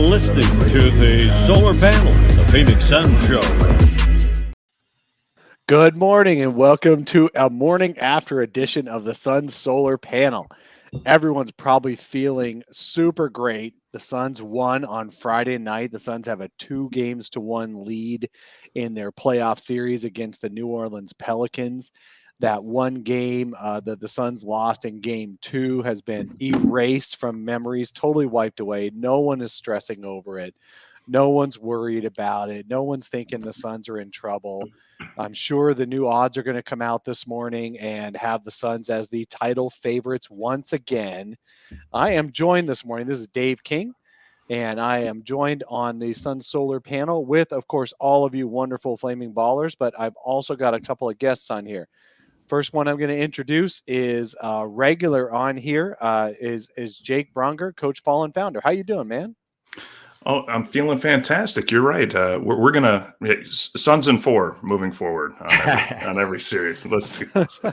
listening to the Solar Panel, the Phoenix Suns Show. Good morning and welcome to a morning after edition of the Suns Solar Panel. Everyone's probably feeling super great. The Suns won on Friday night. The Suns have a 2-1 lead in their playoff series against the New Orleans Pelicans. That one game that the Suns lost in game 2 has been erased from memories, totally wiped away. No one is stressing over it. No one's worried about it. No one's thinking the Suns are in trouble. I'm sure the new odds are going to come out this morning and have the Suns as the title favorites once again. I am joined this morning. This is Dave King, and I am joined on the Suns Solar Panel with, of course, all of you wonderful Flaming Ballers, but I've also got a couple of guests on here. First one I'm going to introduce is regular on here is Jake Bronger, Coach Fallen Founder. How you doing, man? Oh, I'm feeling fantastic. You're right. We're going to Suns in 4 moving forward on every series. Let's do this.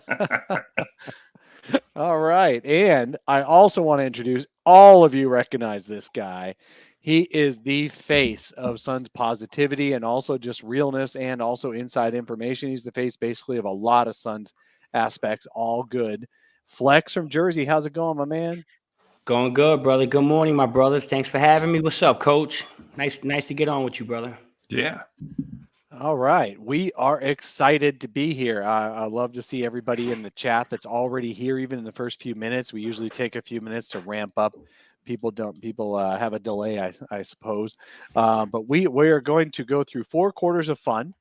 All right. And I also want to introduce, all of you recognize this guy. He is the face of Suns positivity and also just realness and also inside information. He's the face basically of a lot of Suns aspects, all good. Flex from Jersey. How's it going, my man? Going good, brother. Good morning, my brothers. Thanks for having me. What's up, Coach? Nice to get on with you, brother. Yeah. All right. We are excited to be here. I love to see everybody in the chat that's already here, even in the first few minutes. We usually take a few minutes to ramp up. People have a delay, I suppose. But we are going to go through 4 quarters of fun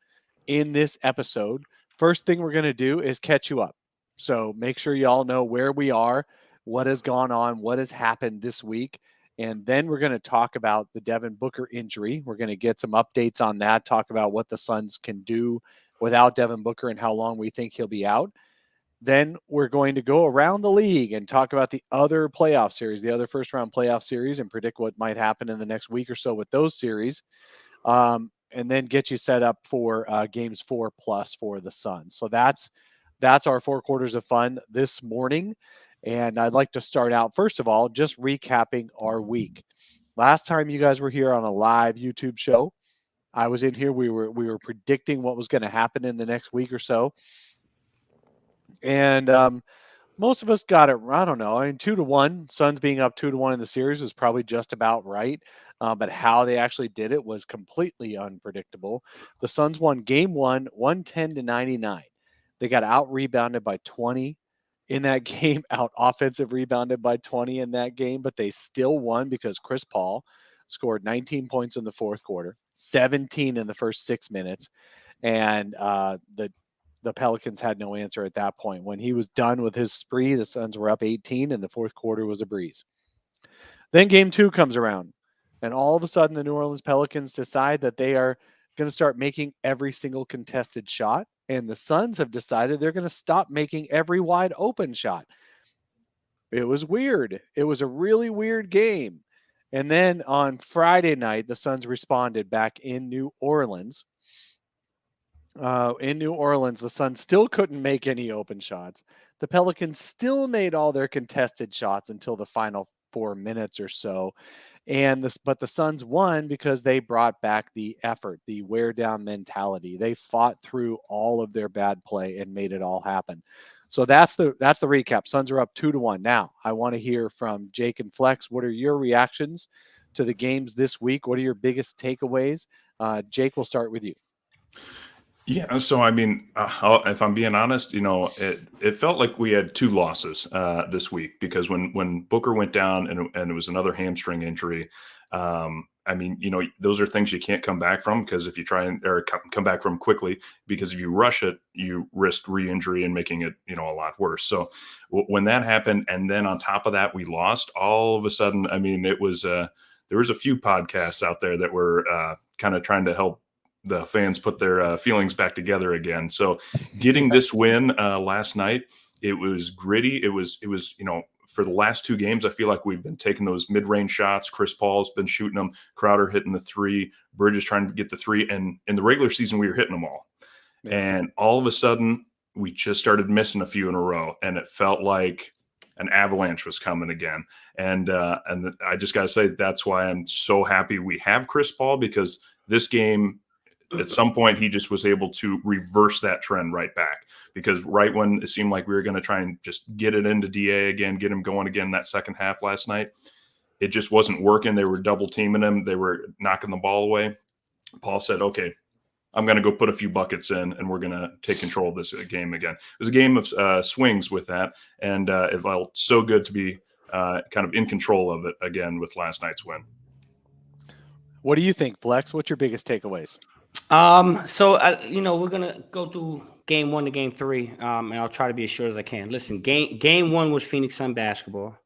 in this episode. First thing we're going to do is catch you up. So make sure you all know where we are, what has gone on, what has happened this week. And then we're going to talk about the Devin Booker injury. We're going to get some updates on that, talk about what the Suns can do without Devin Booker and how long we think he'll be out. Then we're going to go around the league and talk about the other playoff series, the other first-round playoff series, and predict what might happen in the next week or so with those series, and then get you set up for games 4+ for the Suns. So that's our 4 quarters of fun this morning. And I'd like to start out, first of all, just recapping our week. Last time you guys were here on a live YouTube show, I was in here. We were predicting what was going to happen in the next week or so. And most of us got it, I don't know, 2-1. Suns being up 2-1 in the series was probably just about right. But how they actually did it was completely unpredictable. The Suns won game 1, 110-99. They got out-rebounded by 20 in that game, out-offensive rebounded by 20 in that game, but they still won because Chris Paul scored 19 points in the fourth quarter, 17 in the first 6 minutes, and the Pelicans had no answer at that point. When he was done with his spree, the Suns were up 18, and the fourth quarter was a breeze. Then game 2 comes around, and all of a sudden the New Orleans Pelicans decide that they are going to start making every single contested shot, and the Suns have decided they're going to stop making every wide open shot. It was weird. It was a really weird game. And then on Friday night, the Suns responded back in New Orleans. The Suns still couldn't make any open shots. The Pelicans still made all their contested shots until the final 4 minutes or so. But the Suns won because they brought back the effort, the wear down mentality. They fought through all of their bad play and made it all happen. So that's the recap. Suns are up 2-1. Now I want to hear from Jake and Flex. What are your reactions to the games this week? What are your biggest takeaways? Jake, we'll start with you. Yeah, so I mean, if I'm being honest, it felt like we had 2 losses this week because when Booker went down and it was another hamstring injury, I mean, those are things you can't come back from because if you try or come back from quickly, because if you rush it, you risk re-injury and making it, a lot worse. So when that happened, and then on top of that, we lost all of a sudden. I mean, it was there was a few podcasts out there that were kind of trying to help the fans put their feelings back together again. So getting this win last night, it was gritty. It was, for the last 2 games, I feel like we've been taking those mid-range shots. Chris Paul's been shooting them. Crowder hitting the 3. Bridges trying to get the 3. And in the regular season, we were hitting them all. Yeah. And all of a sudden, we just started missing a few in a row. And it felt like an avalanche was coming again. And I just got to say, that's why I'm so happy we have Chris Paul, because this game, at some point, he just was able to reverse that trend right back, because right when it seemed like we were going to try and just get it into DA again, get him going again that second half last night, it just wasn't working. They were double teaming him. They were knocking the ball away. Paul said, okay, I'm going to go put a few buckets in, and we're going to take control of this game again. It was a game of swings with that, and it felt so good to be kind of in control of it again with last night's win. What do you think, Flex? What's your biggest takeaways? We're gonna go through game 1 to game 3, and I'll try to be as short as I can. Listen, game 1 was Phoenix Sun basketball.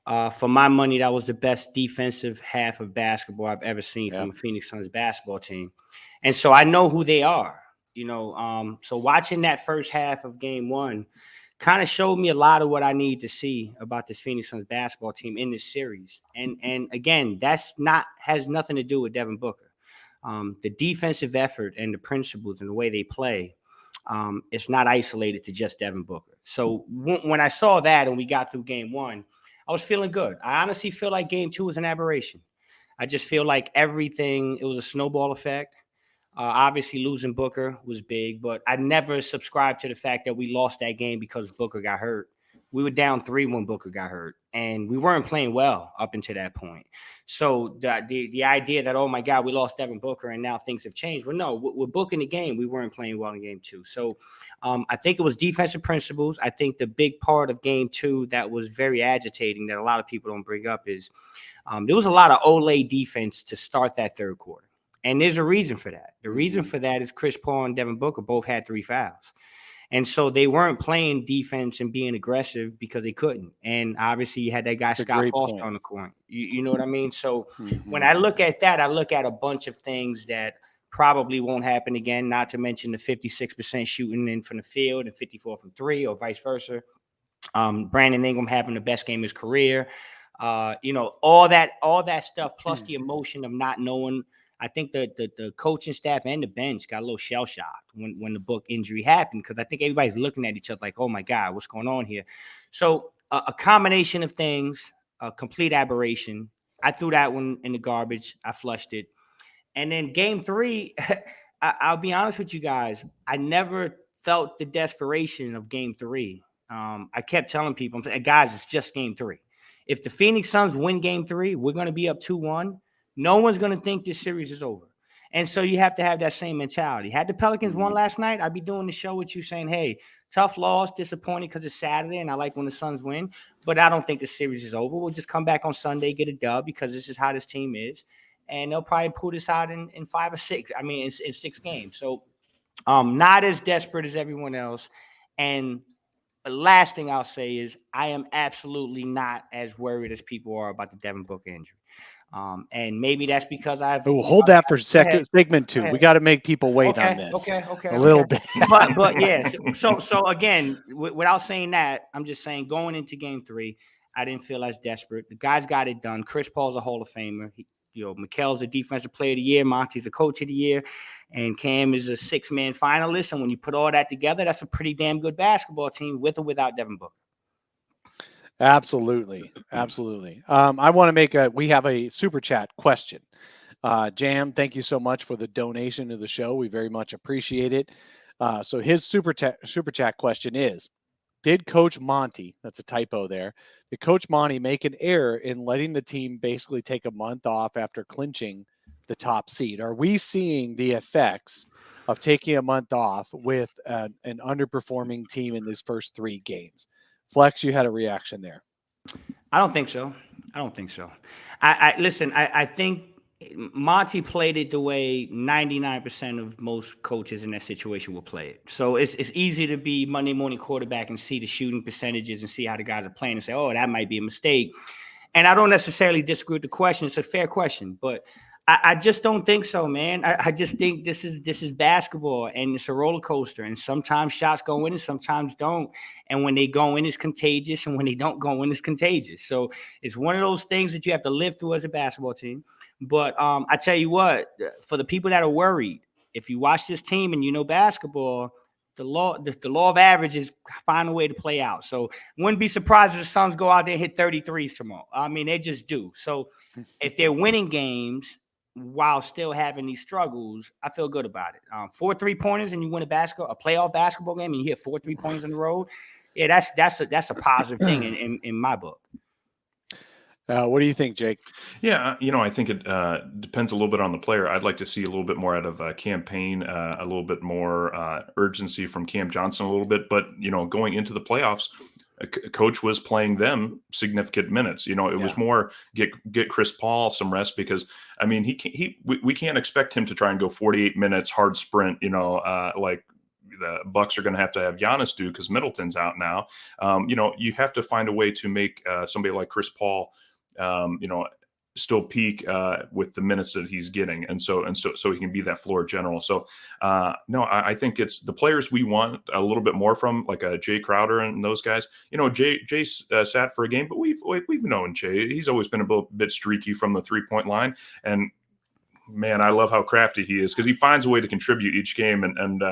For my money, that was the best defensive half of basketball I've ever seen from a Phoenix Suns basketball team, and so I know who they are. So watching that first half of game 1 kind of showed me a lot of what I need to see about this Phoenix Suns basketball team in this series. And again, has nothing to do with Devin Booker. The defensive effort and the principles and the way they play, it's not isolated to just Devin Booker. So when I saw that and we got through game 1, I was feeling good. I honestly feel like game 2 was an aberration. I just feel like it was a snowball effect. Obviously, losing Booker was big, but I never subscribed to the fact that we lost that game because Booker got hurt. We were down 3 when Booker got hurt, and we weren't playing well up until that point. So the idea that, oh my God, we lost Devin Booker and now things have changed. Well, no, we're booking the game. We weren't playing well in game 2. So I think it was defensive principles. I think the big part of game 2 that was very agitating that a lot of people don't bring up is there was a lot of Olay defense to start that third quarter. And there's a reason for that. The reason for that is Chris Paul and Devin Booker both had 3 fouls. And so they weren't playing defense and being aggressive because they couldn't. And obviously you had that guy, Scott Foster, on the court. You know what I mean? So when I look at that, I look at a bunch of things that probably won't happen again, not to mention the 56% shooting in from the field and 54 from 3 or vice versa. Brandon Ingram having the best game of his career. All that stuff, plus the emotion of not knowing. I think the coaching staff and the bench got a little shell-shocked when the Book injury happened, because I think everybody's looking at each other like, oh, my God, what's going on here? So a combination of things, a complete aberration. I threw that one in the garbage. I flushed it. And then game 3, I'll be honest with you guys, I never felt the desperation of game 3. I kept telling people, guys, it's just game 3. If the Phoenix Suns win game 3, we're going to be up 2-1. No one's going to think this series is over. And so you have to have that same mentality. Had the Pelicans won last night, I'd be doing the show with you saying, hey, tough loss, disappointing because it's Saturday, and I like when the Suns win. But I don't think the series is over. We'll just come back on Sunday, get a dub, because this is how this team is. And they'll probably pull this out in 5 or 6. I mean, in 6 games. So not as desperate as everyone else. And the last thing I'll say is I am absolutely not as worried as people are about the Devin Booker injury. And maybe that's because hold that for segment 2. We got to make people wait on this. Okay. A little bit. but yeah. So again, without saying that, I'm just saying going into game 3, I didn't feel as desperate. The guys got it done. Chris Paul's a Hall of Famer. Mikel's a Defensive Player of the Year. Monty's a Coach of the Year. And Cam is a 6-man finalist. And when you put all that together, that's a pretty damn good basketball team with or without Devin Booker. Absolutely. I want to we have a super chat question. Jam, thank you so much for the donation to the show. We very much appreciate it. So his super chat question is, did Coach Monty, that's a typo there, did Coach Monty make an error in letting the team basically take a month off after clinching the top seed? Are we seeing the effects of taking a month off with an underperforming team in these first 3 games? Flex, you had a reaction there. I don't think so. Listen, I think Monty played it the way 99% of most coaches in that situation will play it. So it's easy to be Monday morning quarterback and see the shooting percentages and see how the guys are playing and say, oh, that might be a mistake. And I don't necessarily disagree with the question. It's a fair question, but I just don't think so, man. I just think this is basketball, and it's a roller coaster. And sometimes shots go in and sometimes don't. And when they go in, it's contagious. And when they don't go in, it's contagious. So it's one of those things that you have to live through as a basketball team. But I tell you what, for the people that are worried, if you watch this team and you know basketball, the law of averages find a way to play out. So wouldn't be surprised if the Suns go out there and hit 33s tomorrow. I mean, they just do. So if they're winning games while still having these struggles, I feel good about it. 4 3-pointers and you win a playoff basketball game and you hit 4 3-pointers in a row. Yeah, that's a positive thing in my book. What do you think, Jake? Yeah, I think it depends a little bit on the player. I'd like to see a little bit more out of campaign, a little bit more urgency from Cam Johnson a little bit. But, going into the playoffs, coach was playing them significant minutes. It was more get Chris Paul some rest because, I mean, we can't expect him to try and go 48 minutes hard sprint, like the Bucks are going to have Giannis do because Middleton's out now. You have to find a way to make somebody like Chris Paul still peak with the minutes that he's getting, and so he can be that floor general. So no, I think it's the players we want a little bit more from, like Jay Crowder and those guys. Jay sat for a game, but we've known Jay. He's always been a bit streaky from the 3-point line, and man, I love how crafty he is because he finds a way to contribute each game. And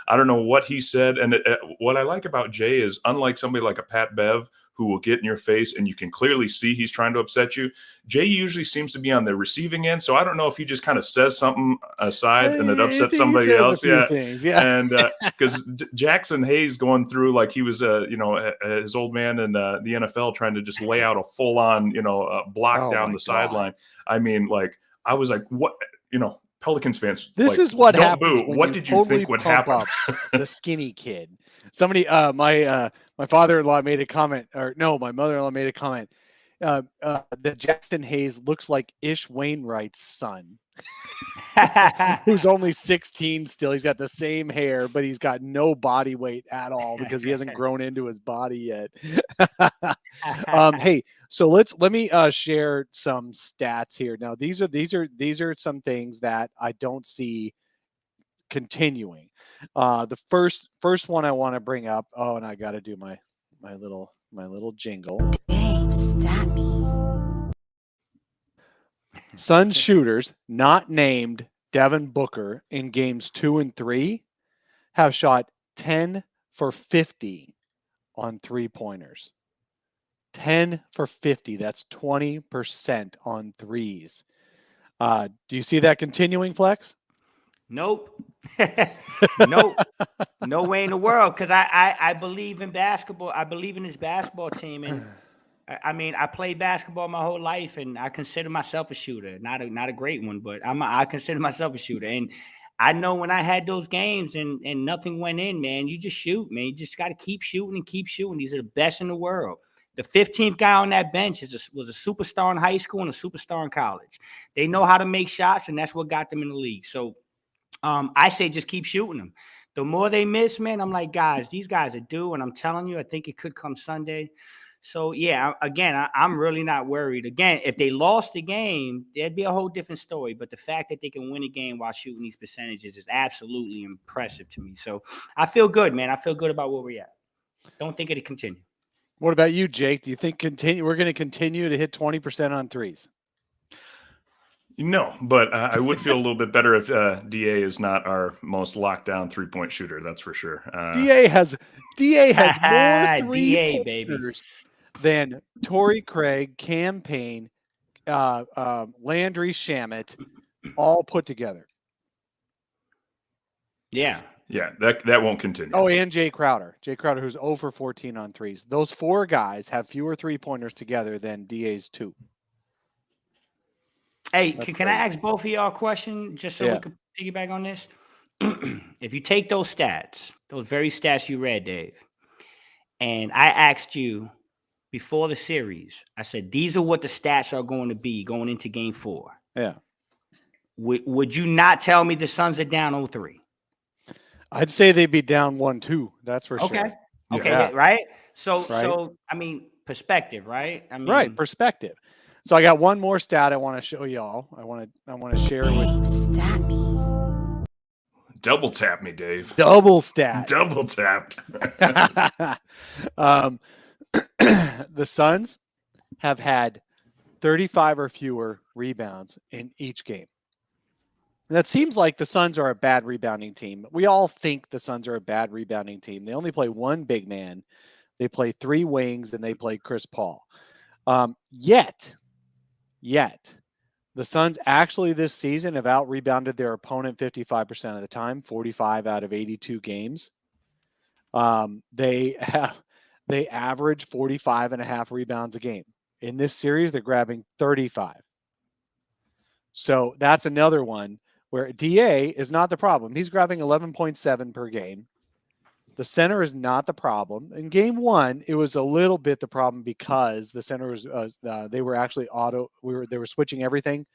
I don't know what he said. And what I like about Jay is, unlike somebody like a Pat Bev who will get in your face and you can clearly see he's trying to upset you, Jay usually seems to be on the receiving end. So I don't know if he just kind of says something aside and it upsets somebody else. Yeah. And because Jackson Hayes going through like he was, his old man in the NFL trying to just lay out a full on, block down the sideline. I mean, like, I was like, what, Pelicans fans. This is what don't happens. Boo. What did you think would happen? The skinny kid. Somebody, my father-in-law made a comment, or no, my mother-in-law made a comment. That Jackson Hayes looks like Ish Wainwright's son, who's only 16 still. He's got the same hair, but he's got no body weight at all because he hasn't grown into his body yet. Hey, so let me share some stats here. Now, these are some things that I don't see continuing. The first one I want to bring up. Oh, and I got to do my little jingle. Dang, stop me. Suns shooters not named Devin Booker in games 2 and 3 have shot 10 for 50 on 3-pointers. 10 for 50. That's 20% on threes. Do you see that continuing, Flex? Nope. Nope. No way in the world. Because I believe in basketball. I believe in this basketball team. And I mean, I played basketball my whole life, and I consider myself a shooter. Not a great one, but I consider myself a shooter. And I know when I had those games and nothing went in, man, you just shoot, man. You just got to keep shooting and keep shooting. These are the best in the world. The 15th guy on that bench was a superstar in high school and a superstar in college. They know how to make shots, and that's what got them in the league. So I say just keep shooting them. The more they miss, man, I'm like, guys, these guys are due, and I'm telling you, I think it could come Sunday. So, yeah, again, I'm really not worried. Again, if they lost the game, there'd be a whole different story. But the fact that they can win a game while shooting these percentages is absolutely impressive to me. So I feel good, man. I feel good about where we're at. Don't think it'll continue. What about you, Jake? Do you think we're going to continue to hit 20% on threes? No, but I would feel a little bit better if DA is not our most locked down 3-point shooter. That's for sure. DA has more DA, baby, than Torrey Craig, Cam Payne, Landry Shamet, all put together. Yeah. Yeah, that won't continue. Oh, and Jay Crowder. Who's 0 for 14 on threes. Those 4 guys have fewer 3-pointers together than DA's 2. Hey, can I ask both of y'all a question just so we can piggyback on this? If you take those stats, those very stats you read, Dave, and I asked you before the series, I said, these are what the stats are going to be going into game 4. Yeah. Would you not tell me the Suns are down 0-3? I'd say they'd be down 1-2. That's for sure. Okay, Yeah. right? So I mean, perspective, right? I mean, right, perspective. So I got one more stat I want to show y'all. I want to share it with. Stop me. Double tap me, Dave. Double stat. Double tapped. The Suns have had 35 or fewer rebounds in each game. And that seems like the Suns are a bad rebounding team. We all think the Suns are a bad rebounding team. They only play one big man. They play 3 wings, and they play Chris Paul. Yet, the Suns actually this season have out-rebounded their opponent 55% of the time, 45 out of 82 games. They average 45.5 rebounds a game. In this series, they're grabbing 35. So that's another one where DA is not the problem. He's grabbing 11.7 per game. The center is not the problem. In game 1, it was a little bit the problem because the center was they were actually they were switching everything,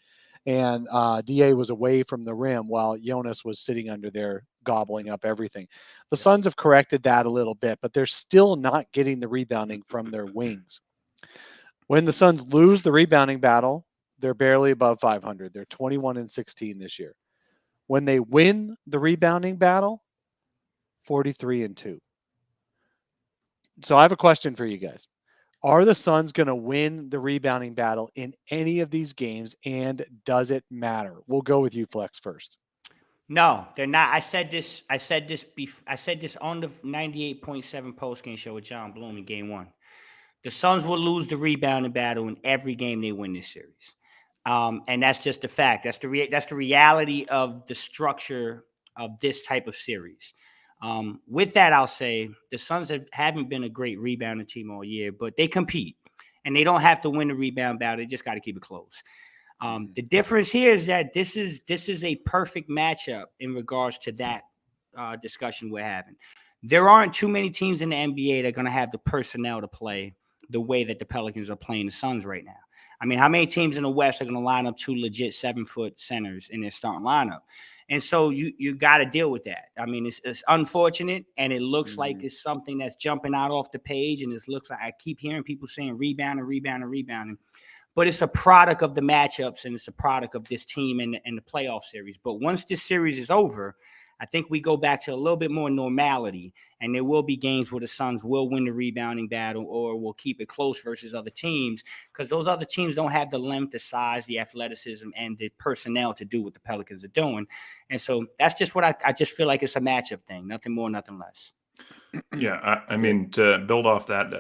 and DA was away from the rim while Jonas was sitting under there gobbling up everything. The Suns have corrected that a little bit, but they're still not getting the rebounding from their wings. When the Suns lose the rebounding battle, they're barely above 500. They're 21-16 this year. When they win the rebounding battle, 43-2. So I have a question for you guys. Are the Suns going to win the rebounding battle in any of these games, and does it matter? We'll go with you, Flex, first. No, they're not. I said this on the 98.7 postgame show with John Bloom in game 1. The Suns will lose the rebounding battle in every game they win this series. And that's just a fact. That's the reality of the structure of this type of series. With that, I'll say the Suns haven't been a great rebounding team all year, but they compete, and they don't have to win the rebound battle. They just got to keep it close. The difference here is that this is a perfect matchup in regards to that discussion we're having. There aren't too many teams in the NBA that are going to have the personnel to play the way that the Pelicans are playing the Suns right now. I mean, how many teams in the West are going to line up 2 legit 7-foot centers in their starting lineup? And so you got to deal with that. I mean, it's unfortunate, and it looks like it's something that's jumping out off the page, and it looks like I keep hearing people saying rebounding. But it's a product of the matchups, and it's a product of this team and the playoff series. But once this series is over, I think we go back to a little bit more normality, and there will be games where the Suns will win the rebounding battle or will keep it close versus other teams, because those other teams don't have the length, the size, the athleticism, and the personnel to do what the Pelicans are doing. And so that's just what I just feel like it's a matchup thing, nothing more, nothing less. Yeah, I mean, to build off that,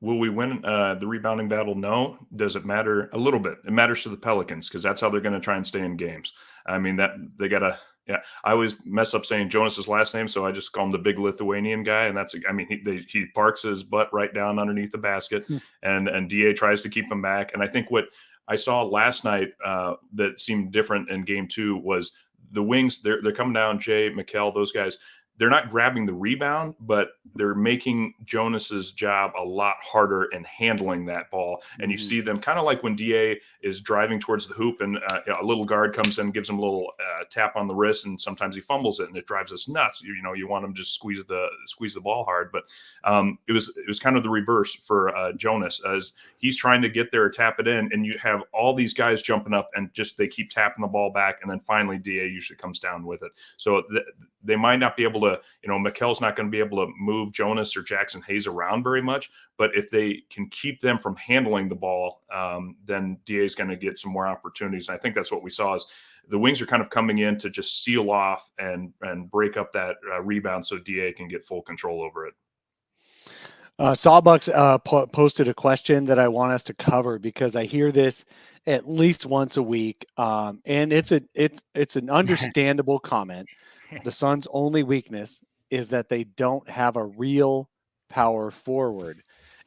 will we win the rebounding battle? No. Does it matter? A little bit. It matters to the Pelicans because that's how they're going to try and stay in games. I mean, that they got to. Yeah, I always mess up saying Jonas's last name, so I just call him the big Lithuanian guy, and that's. I mean, he parks his butt right down underneath the basket, and DA tries to keep him back. And I think what I saw last night that seemed different in Game 2 was the wings. They're coming down. Jay, Mikal, those guys. They're not grabbing the rebound, but they're making Jonas's job a lot harder in handling that ball. And you see them kind of like when DA is driving towards the hoop and a little guard comes in and gives him a little tap on the wrist, and sometimes he fumbles it and it drives us nuts. You want him to squeeze the ball hard, but it was kind of the reverse for Jonas as he's trying to get there or tap it in, and you have all these guys jumping up and just they keep tapping the ball back, and then finally DA usually comes down with it. So they might not be able to, Mikel's not going to be able to move Jonas or Jackson Hayes around very much, but if they can keep them from handling the ball, then DA is going to get some more opportunities. And I think that's what we saw is the wings are kind of coming in to just seal off and break up that rebound so DA can get full control over it. Sawbucks posted a question that I want us to cover because I hear this at least once a week, and it's an understandable comment. The Suns' only weakness is that they don't have a real power forward.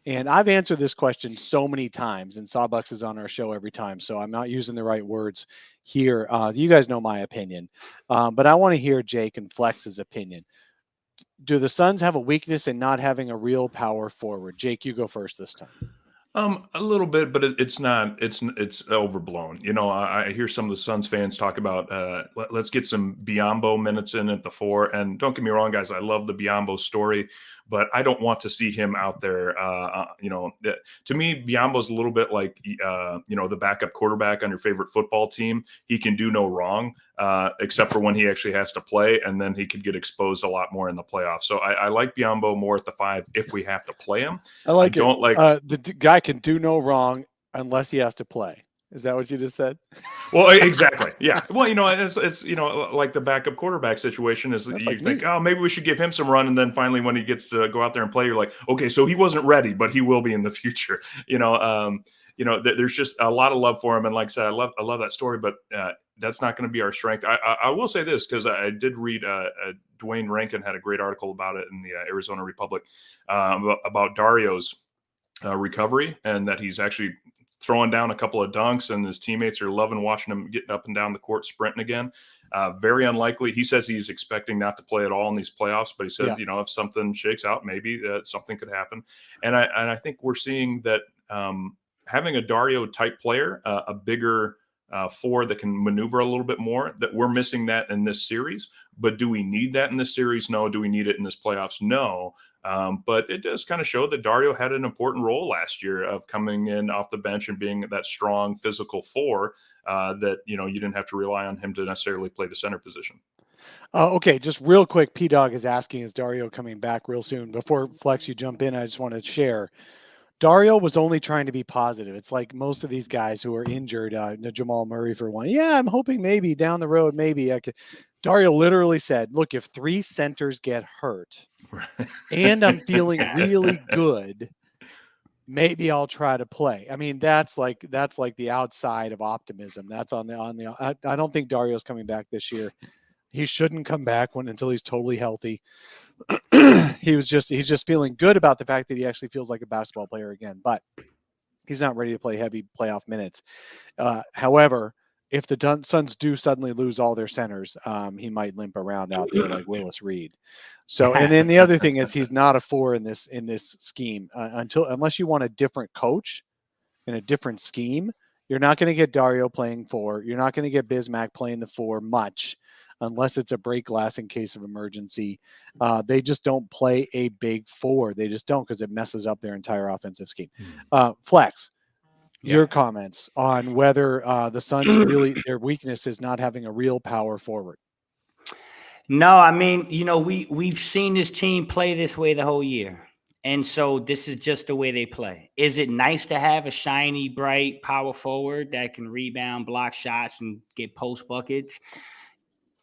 And I've answered this question so many times, and Sawbucks is on our show every time, so I'm not using the right words here. You guys know my opinion, but I want to hear Jake and Flex's opinion. Do the Suns have a weakness in not having a real power forward? Jake, you go first this time. A little bit, but it's not. It's overblown. I hear some of the Suns fans talk about let's get some Biyombo minutes in at the 4. And don't get me wrong, guys, I love the Biyombo story, but I don't want to see him out there. To me, Biyombo's a little bit like the backup quarterback on your favorite football team. He can do no wrong, except for when he actually has to play, and then he could get exposed a lot more in the playoffs. So I like Biyombo more at the 5 if we have to play him. I don't like the guy can do no wrong unless he has to play. Is that what you just said? Well, exactly. Yeah. Well, it's like the backup quarterback situation is That's you like think, me. oh, maybe we should give him some run. And then finally, when he gets to go out there and play, you're like, okay, so he wasn't ready, but he will be in the future. There's just a lot of love for him. And like I said, I love that story, but that's not going to be our strength. I will say this, because I did read Dwayne Rankin had a great article about it in the Arizona Republic about Dario's recovery, and that he's actually throwing down a couple of dunks, and his teammates are loving watching him getting up and down the court sprinting again. Very unlikely. He says he's expecting not to play at all in these playoffs, but he said, if something shakes out, maybe something could happen. And I think we're seeing that having a Dario type player, a bigger four that can maneuver a little bit more, that we're missing that in this series. But do we need that in this series? No. Do we need it in this playoffs? No. But it does kind of show that Dario had an important role last year of coming in off the bench and being that strong physical four that, you didn't have to rely on him to necessarily play the center position. Okay, just real quick, P-Dog is asking, is Dario coming back real soon? Before Flex, you jump in, I just want to share. Dario was only trying to be positive. It's like most of these guys who are injured, Jamal Murray for one. Yeah, I'm hoping maybe down the road, maybe I could. Dario literally said, look, if 3 centers get hurt and I'm feeling really good, maybe I'll try to play. I mean, that's like the outside of optimism. That's on the I don't think Dario's coming back this year. He shouldn't come back until he's totally healthy. He's just feeling good about the fact that he actually feels like a basketball player again, but he's not ready to play heavy playoff minutes. However, if the Suns do suddenly lose all their centers, he might limp around out there like Willis Reed. So, and then the other thing is he's not a 4 in this scheme unless you want a different coach in a different scheme. You're not going to get Dario playing 4. You're not going to get Bismack playing the 4 much unless it's a break glass in case of emergency. They just don't play a big 4. They just don't, because it messes up their entire offensive scheme. Flex. Your comments on whether the Suns really, their weakness is not having a real power forward. No, I mean, we've seen this team play this way the whole year. And so this is just the way they play. Is it nice to have a shiny, bright power forward that can rebound, block shots, and get post buckets?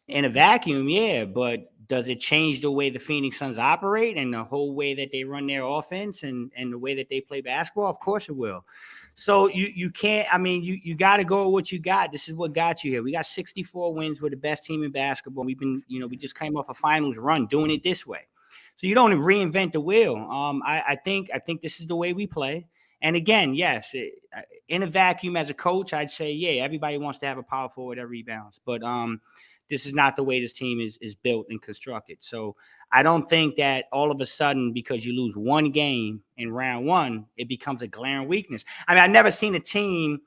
In a vacuum, yeah, but does it change the way the Phoenix Suns operate and the whole way that they run their offense and the way that they play basketball? Of course it will. So you can't, I mean, you got to go with what you got. This is what got you here. We got 64 wins. We're the best team in basketball. We've been, we just came off a finals run doing it this way. So you don't reinvent the wheel. I think this is the way we play. And again, yes, in a vacuum as a coach, I'd say, yeah, everybody wants to have a power forward that rebounds. But this is not the way this team is built and constructed. So I don't think that all of a sudden, because you lose one game in round 1, it becomes a glaring weakness. I mean, I've never seen a team.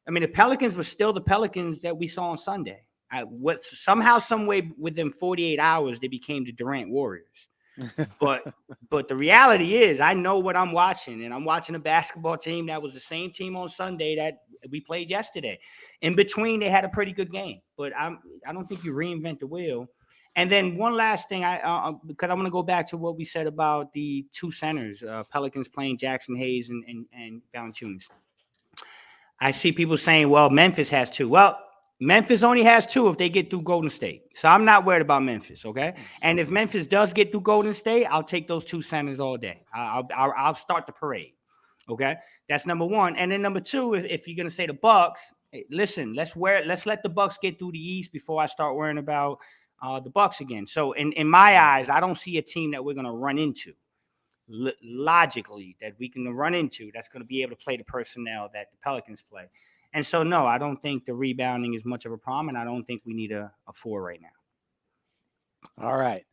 I mean, the Pelicans were still the Pelicans that we saw on Sunday. Somehow, some way, within 48 hours, they became the Durant Warriors. But the reality is, I know what I'm watching, and I'm watching a basketball team that was the same team on Sunday that we played yesterday. In between, they had a pretty good game, but I don't think you reinvent the wheel. And then one last thing, because I want to go back to what we said about the 2 centers, Pelicans playing Jackson Hayes and Valanciunas. I see people saying, well, Memphis has 2. Well, Memphis only has 2 if they get through Golden State. So I'm not worried about Memphis, okay? And if Memphis does get through Golden State, I'll take those 2 centers all day. I'll start the parade, okay? That's number 1. And then number 2, if you're going to say the Bucks, hey, listen, let's let the Bucks get through the East before I start worrying about the Bucks again. So in my eyes, I don't see a team that we're going to run into logically that we can run into that's going to be able to play the personnel that the Pelicans play. And so, no, I don't think the rebounding is much of a problem, and I don't think we need a 4 right now. All right.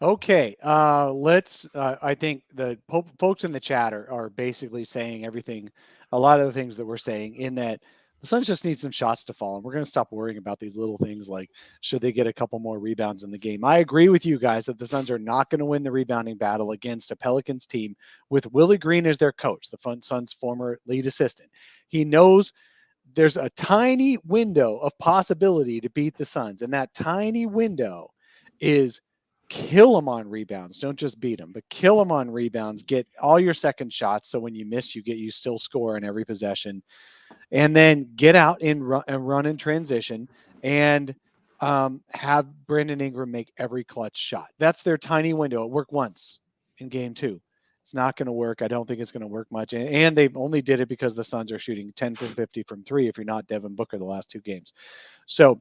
Okay. I think the folks in the chat are basically saying everything, a lot of the things that we're saying, in that the Suns just need some shots to fall. And we're going to stop worrying about these little things like, should they get a couple more rebounds in the game? I agree with you guys that the Suns are not going to win the rebounding battle against a Pelicans team with Willie Green as their coach, the Suns' former lead assistant. He knows there's a tiny window of possibility to beat the Suns. And that tiny window is kill them on rebounds. Don't just beat them, but kill them on rebounds. Get all your second shots. So when you miss, you still score in every possession. and then get out and run in transition and have Brandon Ingram make every clutch shot. That's their tiny window. It worked once in game 2. It's not going to work. I don't think it's going to work much. And they only did it because the Suns are shooting 10 for 50 from 3 if you're not Devin Booker the last 2 games. So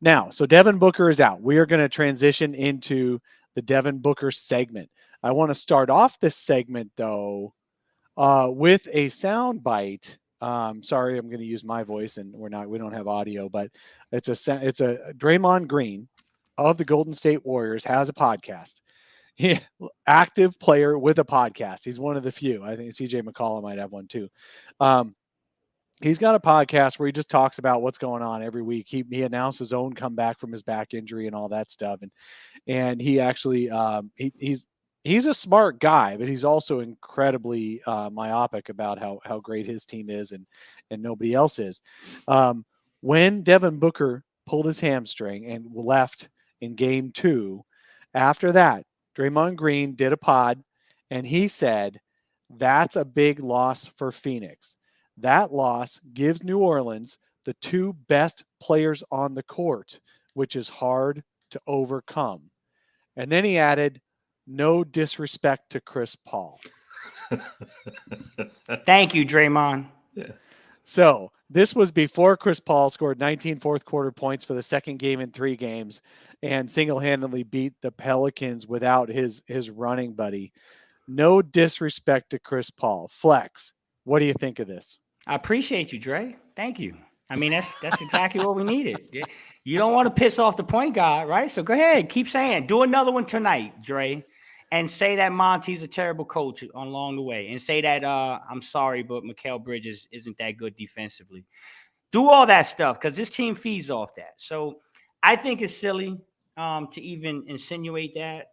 Devin Booker is out. We are going to transition into the Devin Booker segment. I want to start off this segment, though, with a sound bite. Sorry, I'm going to use my voice, and we don't have audio, but it's a Draymond Green of the Golden State Warriors has a podcast. Active player with a podcast. He's one of the few. I think CJ McCollum might have one too. He's got a podcast where he just talks about what's going on every week. He announced his own comeback from his back injury and all that stuff. And he actually he's a smart guy, but he's also incredibly myopic about how great his team is and nobody else is. When Devin Booker pulled his hamstring and left in game 2, after that, Draymond Green did a pod, and he said, that's a big loss for Phoenix. That loss gives New Orleans the 2 best players on the court, which is hard to overcome. And then he added, no disrespect to Chris Paul. Thank you, Draymond. Yeah. So this was before Chris Paul scored 19 fourth quarter points for the second game in 3 games and single-handedly beat the Pelicans without his running buddy. No disrespect to Chris Paul. Flex, what do you think of this? I appreciate you, Dre. Thank you. I mean, that's exactly what we needed. You don't want to piss off the point guard, right? So go ahead, keep saying. Do another one tonight, Dre, and say that Monty's a terrible coach along the way, and say that I'm sorry, but Mikal Bridges isn't that good defensively. Do all that stuff because this team feeds off that. So I think it's silly to even insinuate that.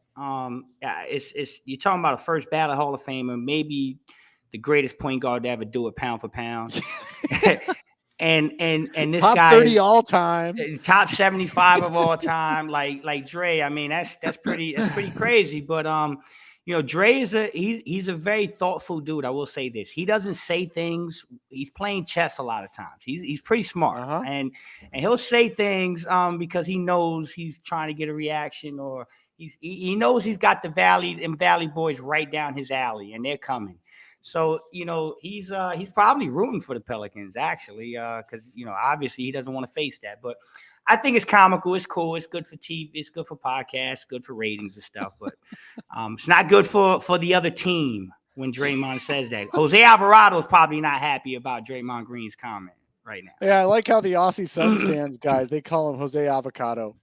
It's you're talking about a first ballot Hall of Famer, maybe the greatest point guard to ever do it pound for pound. and this top guy 30 all time, top 75 of all time. Like Dre, I mean, that's pretty crazy. But Dre is he's a very thoughtful dude. I will say this. He doesn't say things. He's playing chess a lot of times. He's pretty smart. And he'll say things because he knows he's trying to get a reaction, or he knows he's got the Valley boys right down his alley and they're coming. So, he's probably rooting for the Pelicans, actually, because, obviously he doesn't want to face that. But I think it's comical. It's cool. It's good for TV. It's good for podcasts, good for ratings and stuff. But it's not good for the other team when Draymond says that. Jose Alvarado is probably not happy about Draymond Green's comment right now. Yeah, I like how the Aussie Suns fans, guys, they call him Jose Avocado.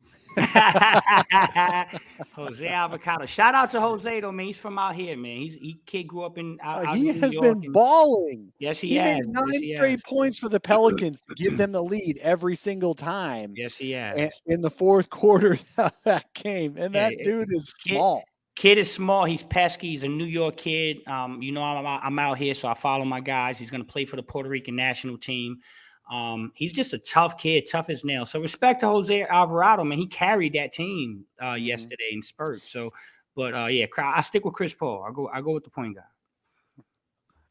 Jose Avocado. Shout out to Jose though, man. He's from out here, man. He kid grew up in out he in has New York been balling. Yes, he has. made 9 straight points for the Pelicans to give them the lead every single time. Yes, he has. And in the fourth quarter that game, and that dude is small. Kid is small. He's pesky. He's a New York kid. I'm out here, so I follow my guys. He's going to play for the Puerto Rican national team. He's just a tough kid, tough as nails. So respect to Jose Alvarado, man. He carried that team yesterday in spurts. So, but I stick with Chris Paul. I go with the point guard.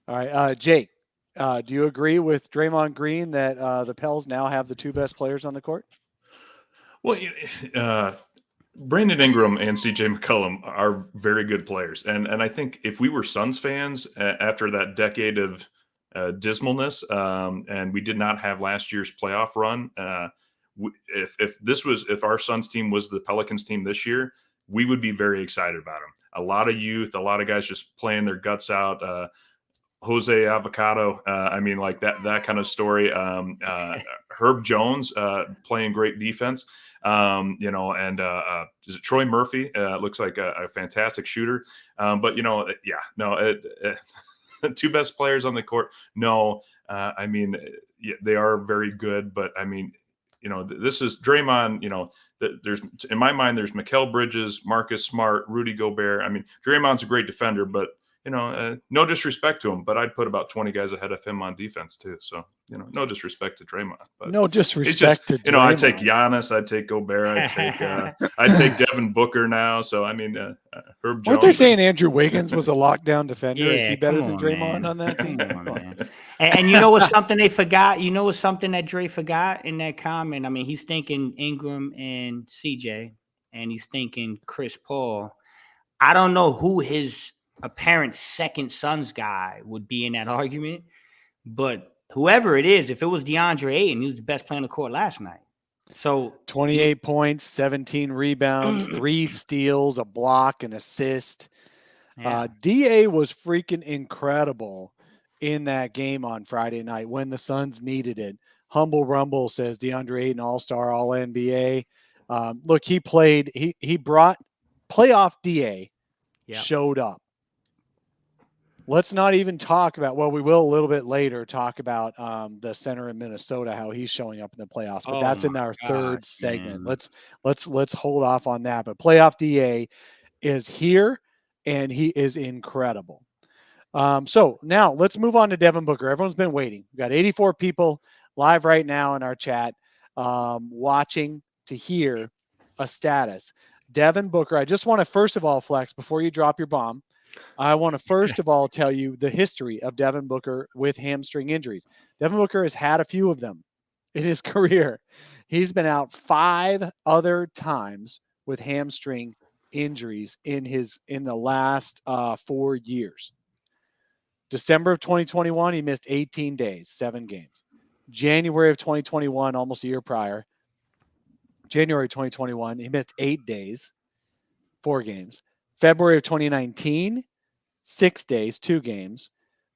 All right, Jake, do you agree with Draymond Green that the Pels now have the 2 best players on the court? Well, Brandon Ingram and CJ McCollum are very good players, and I think if we were Suns fans after that decade of dismalness, and we did not have last year's playoff run. If our Suns team was the Pelicans team this year, we would be very excited about them. A lot of youth, a lot of guys just playing their guts out. Jose Avocado, like that kind of story. Herb Jones playing great defense. And is it Troy Murphy? Looks like a fantastic shooter. The 2 best players on the court. No, they are very good, but this is Draymond. There's in my mind, there's Mikal Bridges, Marcus Smart, Rudy Gobert. Draymond's a great defender, but no disrespect to him, but I'd put about 20 guys ahead of him on defense too. So, no disrespect to Draymond, but No disrespect to Draymond. I'd take Giannis, I'd take Gobert, I'd take Devin Booker now. So, I mean, Herb Jones. Weren't they saying Andrew Wiggins was a lockdown defender? Yeah, Is he better than on, Draymond man. on that team? Come on, man. And you know what's something they forgot? You know what's something that Dre forgot in that comment? I mean, he's thinking Ingram and CJ, and he's thinking Chris Paul. I don't know who his apparent second Suns guy would be in that argument, but whoever it is, if it was DeAndre Ayton, he was the best player on the court last night. So 28 points, 17 rebounds, 3 steals, a block, an assist. yeah. DA was freaking incredible in that game on Friday night when the Suns needed it. Humble Rumble says DeAndre Ayton, all-star, all-NBA. Look, he played. He brought playoff DA, showed up. Let's not even talk about, well, we will a little bit later talk about the center in Minnesota, how he's showing up in the playoffs, but that's in our third segment. Man. Let's hold off on that. But playoff DA is here and he is incredible. So now let's move on to Devin Booker. Everyone's been waiting. We've got 84 people live right now in our chat watching to hear a status. Devin Booker, I just want to first of all, Flex, before you drop your bomb, I want to first of all tell you the history of Devin Booker with hamstring injuries. Devin Booker has had a few of them in his career. He's been out 5 other times with hamstring injuries in the last 4 years. December of 2021, he missed 18 days, 7 games. January of 2021, almost a year prior, January 2021, he missed 8 days, 4 games. February of 2019, 6 days, 2 games.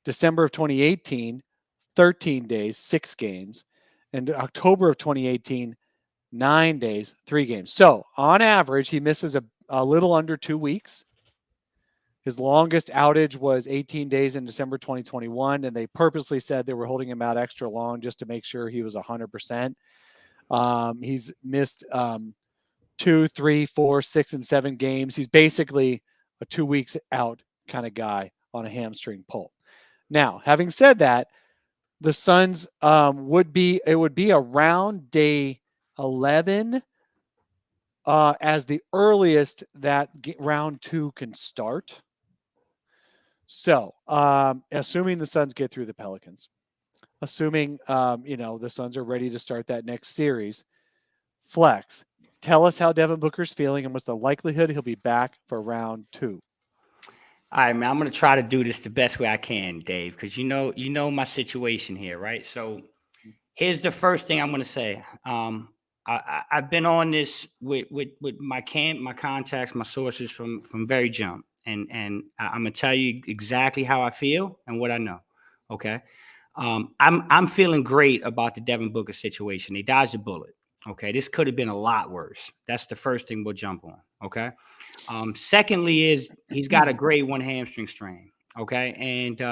December of 2018, 13 days, 6 games. And October of 2018, 9 days, 3 games. So on average, he misses a little under 2 weeks. His longest outage was 18 days in December 2021, and they purposely said they were holding him out extra long just to make sure he was 100%. He's missed 2, 3, 4, 6, and 7 games. He's basically a 2 weeks out kind of guy on a hamstring pull. Now, having said that, the Suns would be around day 11 as the earliest that round 2 can start. So, assuming the Suns get through the Pelicans, assuming the Suns are ready to start that next series, Flex, tell us how Devin Booker's feeling and what's the likelihood he'll be back for round 2. All right, man, I'm going to try to do this the best way I can, Dave, because you know my situation here, right? So here's the first thing I'm going to say. I've been on this with my contacts, my sources from very jump, and I'm going to tell you exactly how I feel and what I know, okay? I'm feeling great about the Devin Booker situation. They dodged a bullet. Okay, this could have been a lot worse. That's the first thing we'll jump on. Okay. Secondly, is he's got a grade 1 hamstring strain. Okay, and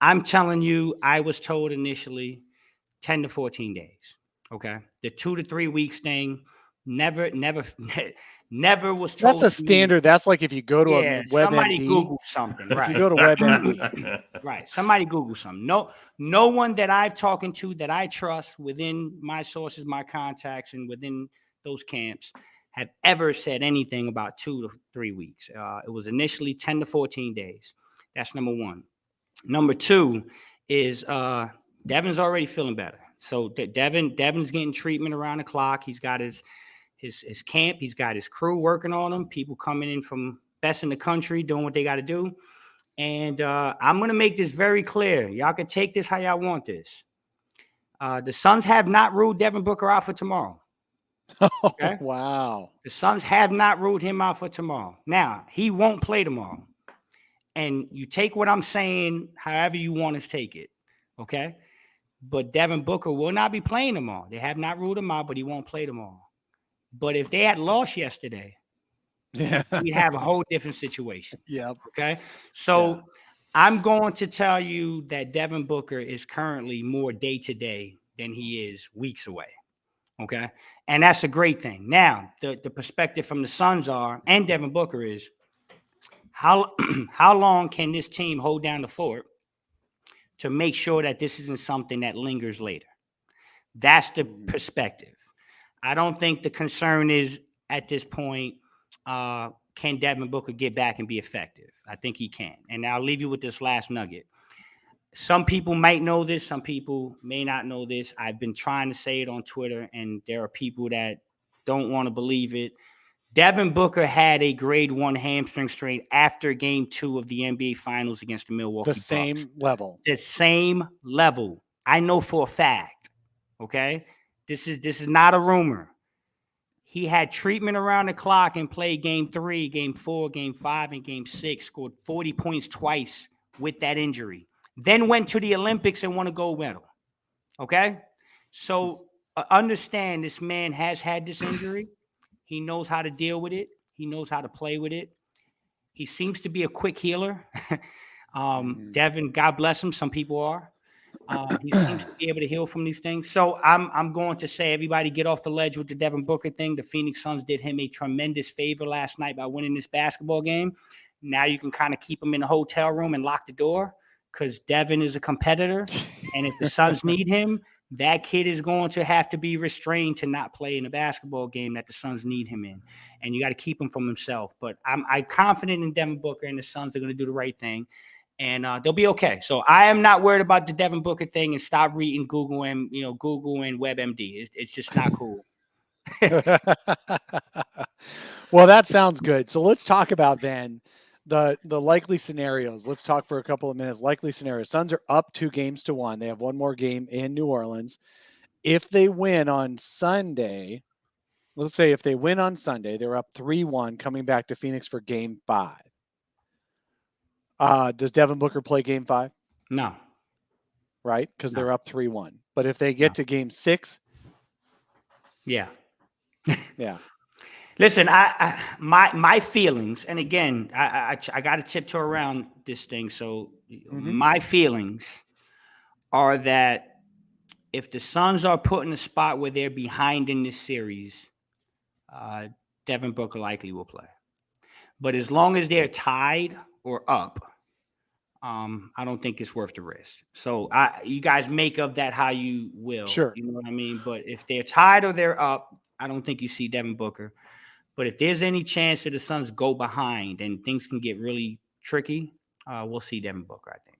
I'm telling you, I was told initially 10 to 14 days. Okay, the 2 to 3 weeks thing never was told. That's a standard. That's like if you go to a WebMD. Somebody Google something. Right. If you go to WebMD. Right. Somebody Google something. No one that I've talking to that I trust within my sources, my contacts, and within those camps have ever said anything about 2 to 3 weeks. It was initially 10 to 14 days. That's number 1. Number 2 is Devin's already feeling better. So Devin's getting treatment around the clock. He's got his camp. He's got his crew working on him. People coming in from best in the country doing what they got to do. And I'm going to make this very clear. Y'all can take this how y'all want this. The Suns have not ruled Devin Booker out for tomorrow. Okay? Oh, wow. The Suns have not ruled him out for tomorrow. Now, he won't play tomorrow. And you take what I'm saying however you want to take it. Okay? But Devin Booker will not be playing tomorrow. They have not ruled him out, but he won't play tomorrow. But if they had lost yesterday, we'd have a whole different situation. Yep. Okay. So I'm going to tell you that Devin Booker is currently more day to day than he is weeks away. Okay. And that's a great thing. Now, the perspective from the Suns and Devin Booker is How how long can this team hold down the fort to make sure that this isn't something that lingers later? That's the perspective. I don't think the concern is at this point, can Devin Booker get back and be effective? I think he can. And I'll leave you with this last nugget. Some people might know this. Some people may not know this. I've been trying to say it on Twitter, and there are people that don't want to believe it. Devin Booker had a grade 1 hamstring strain after game 2 of the NBA Finals against the Milwaukee The Bucks. same level. The same level. I know for a fact. Okay? This is not a rumor. He had treatment around the clock and played game 3, game 4, game 5, and game 6, scored 40 points twice with that injury. Then went to the Olympics and won a gold medal. Okay? So understand this man has had this injury. He knows how to deal with it. He knows how to play with it. He seems to be a quick healer. Devin, God bless him. Some people are. He seems to be able to heal from these things. So I'm going to say, everybody get off the ledge with the Devin Booker thing. The Phoenix Suns did him a tremendous favor last night by winning this basketball game. Now you can kind of keep him in the hotel room and lock the door, because Devin is a competitor. And if the Suns need him, that kid is going to have to be restrained to not play in a basketball game that the Suns need him in. And you got to keep him from himself. But I'm confident in Devin Booker, and the Suns are going to do the right thing. And they'll be okay. So I am not worried about the Devin Booker thing, and stop reading Google and WebMD. It's just not cool. Well, that sounds good. So let's talk about then the likely scenarios. Let's talk for a couple of minutes. Likely scenarios. Suns are up 2-1. They have one more game in New Orleans. If they win on Sunday, let's say if they win on Sunday, they're up 3-1 coming back to Phoenix for game 5. Does Devin Booker play game 5? No. Right? Because they're up 3-1. But if they get to game 6, yeah. Yeah. Listen, my feelings, and again, I got to tiptoe around this thing. So my feelings are that if the Suns are put in a spot where they're behind in this series, Devin Booker likely will play. But as long as they're tied or up, I don't think it's worth the risk. So you guys make of that how you will. Sure. You know what I mean? But if they're tied or they're up, I don't think you see Devin Booker. But if there's any chance that the Suns go behind and things can get really tricky, we'll see Devin Booker, I think.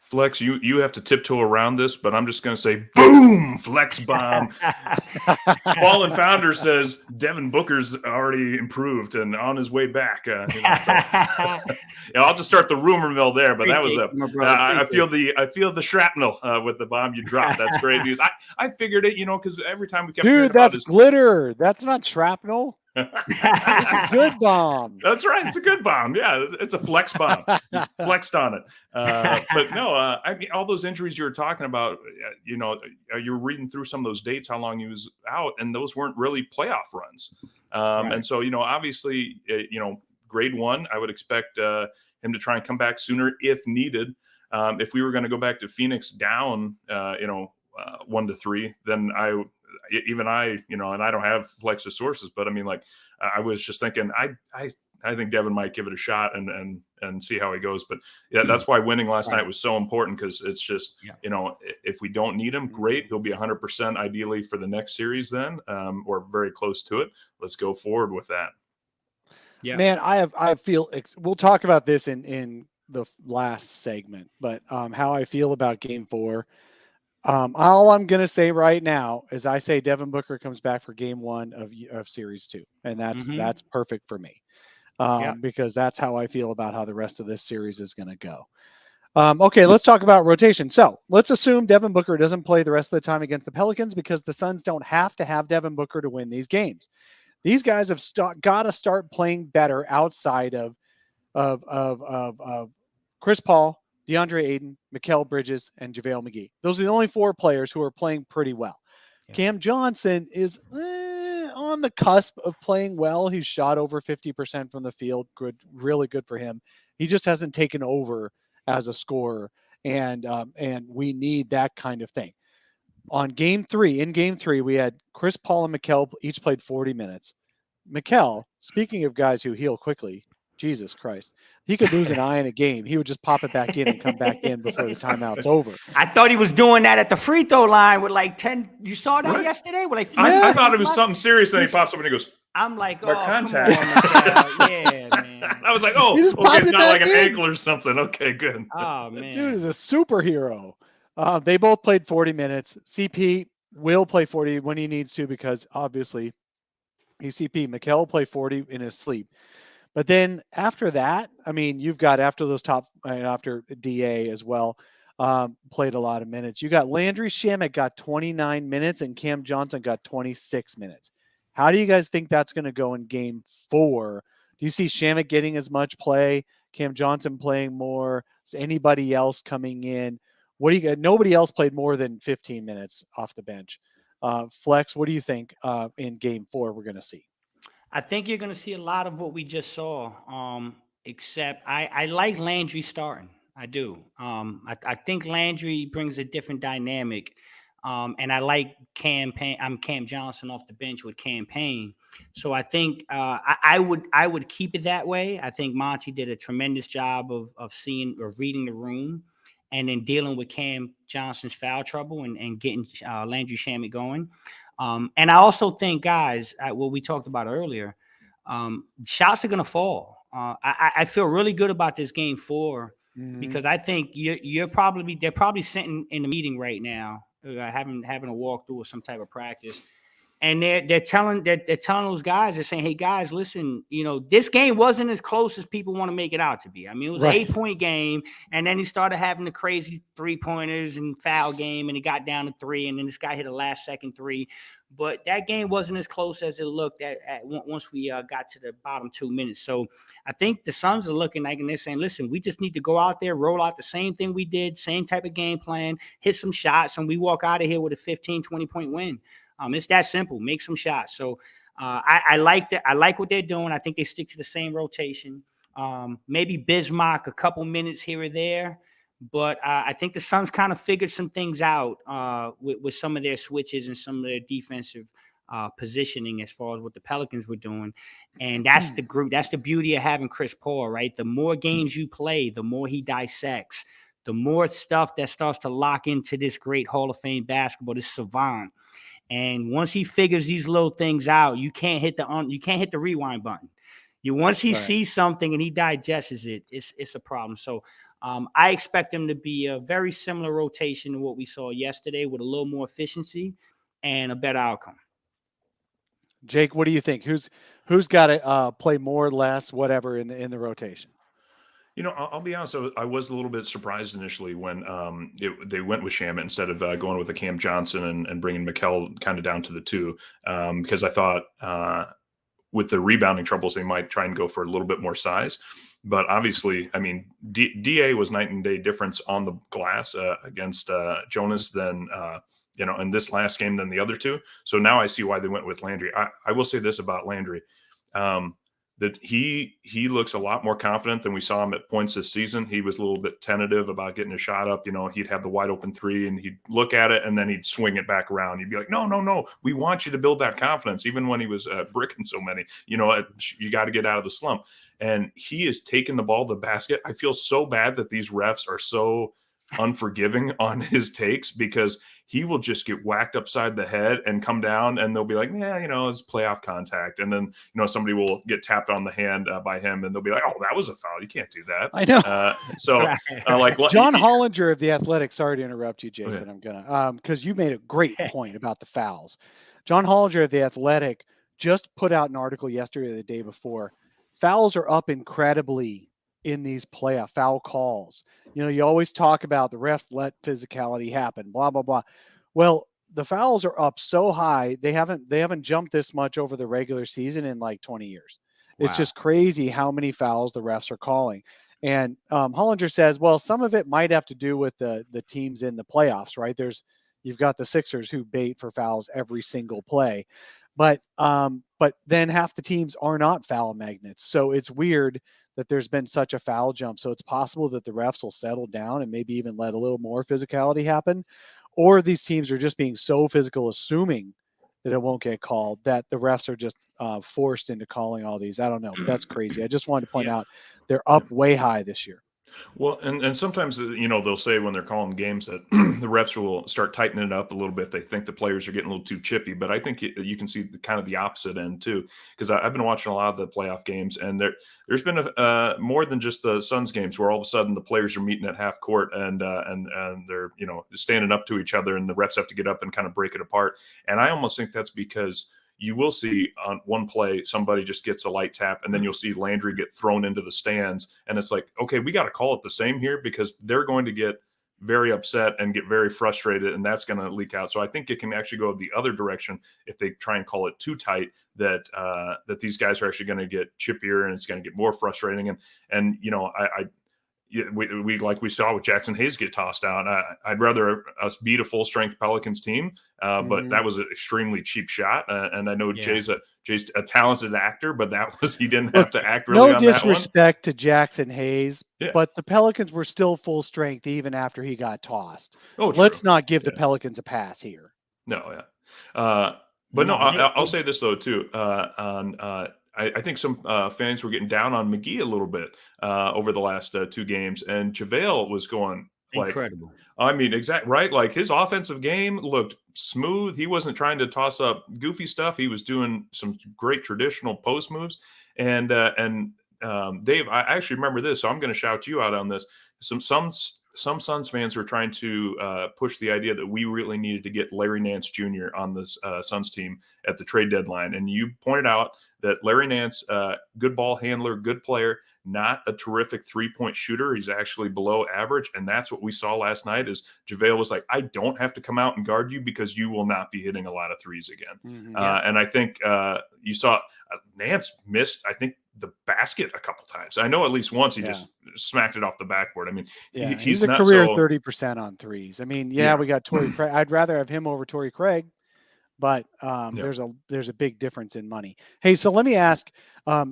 Flex, you have to tiptoe around this, but I'm just going to say, boom, flex bomb. Fallen Founder says Devin Booker's already improved and on his way back. I'll just start the rumor mill there, but that was I feel the shrapnel with the bomb you dropped. That's great news. I figured it, because every time we kept Dude, that's glitter. That's not shrapnel. This is good bomb. That's right. It's a good bomb. Yeah, it's a flex bomb. You flexed on it. But no, I mean, all those injuries you were talking about, you're reading through some of those dates, how long he was out, and those weren't really playoff runs. Right. And so, obviously, grade 1, I would expect him to try and come back sooner if needed. If we were going to go back to Phoenix down, 1-3, then and I don't have Flex's sources, but I mean, like, I was just thinking, I think Devin might give it a shot and see how he goes. But yeah, that's why winning last night was so important, because it's just, if we don't need him, great. He'll be 100% ideally for the next series then, or very close to it. Let's go forward with that. Yeah, man, I feel we'll talk about this in the last segment, but how I feel about game 4. All I'm going to say right now is I say Devin Booker comes back for game 1 of series 2. And that's perfect for me. Because that's how I feel about how the rest of this series is going to go. Okay, let's talk about rotation. So let's assume Devin Booker doesn't play the rest of the time against the Pelicans, because the Suns don't have to have Devin Booker to win these games. These guys have got to start playing better outside of Chris Paul, DeAndre Ayton, Mikal Bridges, and JaVale McGee. Those are the only 4 players who are playing pretty well. Yeah. Cam Johnson is on the cusp of playing well. He's shot over 50% from the field. Good, really good for him. He just hasn't taken over as a scorer, and we need that kind of thing. In game 3, we had Chris Paul and Mikal each played 40 minutes. Mikal, speaking of guys who heal quickly, Jesus Christ. He could lose an eye in a game. He would just pop it back in and come back in before the timeout's over. I thought he was doing that at the free throw line with like 10. You saw that Right. yesterday? With like I thought it was something serious. Then he pops up and he goes, I'm like, "Our oh, contact." come on, yeah, man. I was like, oh, He just okay, popped it's it not like back an in. ankle or something. Okay, good. Oh, The man. dude is a superhero. They both played 40 minutes. CP will play 40 when he needs to because obviously he's CP. Mikal will play 40 in his sleep. But then after that, I mean, you've got after DA as well, played a lot of minutes. You got Landry Shamet got 29 minutes and Cam Johnson got 26 minutes. How do you guys think that's going to go in game 4? Do you see Shamet getting as much play, Cam Johnson playing more? Is anybody else coming in? What do you got? Nobody else played more than 15 minutes off the bench. Flex, what do you think in game 4 we're going to see? I think you're going to see a lot of what we just saw, except I like Landry starting. I do. I think Landry brings a different dynamic, and I like Cam Johnson off the bench with campaign. So I think I would keep it that way. I think Monty did a tremendous job of seeing or reading the room, and then dealing with Cam Johnson's foul trouble and getting Landry Shamet going. And I also think, guys, what we talked about earlier, shots are going to fall. I feel really good about this game 4 because I think they're probably sitting in a meeting right now, having a walkthrough or some type of practice. And they're telling those guys, they're saying, hey guys, listen, this game wasn't as close as people want to make it out to be. I mean, it was an 8-point game, and then he started having the crazy 3-pointers and foul game, and he got down to 3, and then this guy hit a last second 3. But that game wasn't as close as it looked at once we got to the bottom 2 minutes. So I think the Suns are looking like, and they're saying, listen, we just need to go out there, roll out the same thing we did, same type of game plan, hit some shots, and we walk out of here with a 15, 20-point win. It's that simple. Make some shots. So I like that. I like what they're doing. I think they stick to the same rotation. Maybe Bismarck a couple minutes here or there. But I think the Suns kind of figured some things out with some of their switches and some of their defensive positioning as far as what the Pelicans were doing. And that's the group. That's the beauty of having Chris Paul, right? The more games you play, the more he dissects, the more stuff that starts to lock into this great Hall of Fame basketball, this savant. And once he figures these little things out, you can't hit the rewind button. Once he sees something and he digests it, it's a problem. So I expect them to be a very similar rotation to what we saw yesterday, with a little more efficiency and a better outcome. Jake, what do you think? Who's got to play more, less, whatever in the rotation? I'll be honest. I was a little bit surprised initially when they went with Shamet instead of going with the Cam Johnson and bringing Mikal kind of down to the 2, because I thought with the rebounding troubles they might try and go for a little bit more size. But obviously, I mean, DA was night and day difference on the glass against Jonas than in this last game than the other 2. So now I see why they went with Landry. I will say this about Landry. That he looks a lot more confident than we saw him at points this season. He was a little bit tentative about getting a shot up. He'd have the wide open 3 and he'd look at it and then he'd swing it back around. He'd be like, no, we want you to build that confidence. Even when he was bricking so many, you got to get out of the slump. And he is taking the ball to the basket. I feel so bad that these refs are so unforgiving on his takes, because he will just get whacked upside the head and come down and they'll be like, it's playoff contact. And then, somebody will get tapped on the hand by him and they'll be like, oh, that was a foul. You can't do that. I know. Like John Hollinger of The Athletic, sorry to interrupt you, Jake, but I'm gonna, because you made a great point about the fouls. John Hollinger of The Athletic just put out an article yesterday or the day before. Fouls are up incredibly in these playoff foul calls. You always talk about the refs let physicality happen, blah, blah, blah. Well, the fouls are up so high. They haven't jumped this much over the regular season in like 20 years. Wow. It's just crazy how many fouls the refs are calling. And Hollinger says, well, some of it might have to do with the teams in the playoffs, right? You've got the Sixers who bait for fouls every single play, but then half the teams are not foul magnets. So it's weird that there's been such a foul jump. So it's possible that the refs will settle down and maybe even let a little more physicality happen, or these teams are just being so physical, assuming that it won't get called, that the refs are just forced into calling all these. I don't know. That's crazy. I just wanted to point out they're up way high this year. Well, and sometimes, they'll say when they're calling games that the refs will start tightening it up a little bit if they think the players are getting a little too chippy. But I think you can see kind of the opposite end too, because I've been watching a lot of the playoff games, and there's been more than just the Suns games where all of a sudden the players are meeting at half court and they're standing up to each other, and the refs have to get up and kind of break it apart. And I almost think that's because you will see on one play, somebody just gets a light tap, and then you'll see Landry get thrown into the stands. And it's like, okay, we got to call it the same here, because they're going to get very upset and get very frustrated, and that's going to leak out. So I think it can actually go the other direction if they try and call it too tight, that these guys are actually going to get chippier, and it's going to get more frustrating. And we like we saw with Jackson Hayes get tossed out. I'd rather us beat a full strength Pelicans team, but that was an extremely cheap shot. And I know Jay's a talented actor, but he didn't have to act really. No on disrespect to Jackson Hayes, Yeah. but the Pelicans were still full strength even after he got tossed. Oh, let's not give the Pelicans a pass here. No, yeah. But no, I'll say this though too. I think some fans were getting down on McGee a little bit over the last 2 games, and JaVale was going incredible. I mean, right? Like, his offensive game looked smooth. He wasn't trying to toss up goofy stuff. He was doing some great traditional post moves. And Dave, I actually remember this, so I'm going to shout you out on this. Some Suns fans were trying to push the idea that we really needed to get Larry Nance Jr. on this Suns team at the trade deadline. And you pointed out that Larry Nance, good ball handler, good player, not a terrific three-point shooter. He's actually below average. And that's what we saw last night, is JaVale was like, I don't have to come out and guard you because you will not be hitting a lot of threes again. Mm-hmm. And I think you saw Nance missed, I think, the basket a couple times. I know at least once he just smacked it off the backboard. I mean, he's a career 30% on threes. I mean, we got Torrey Craig. I'd rather have him over Torrey Craig, but there's a big difference in money. Hey, so let me ask,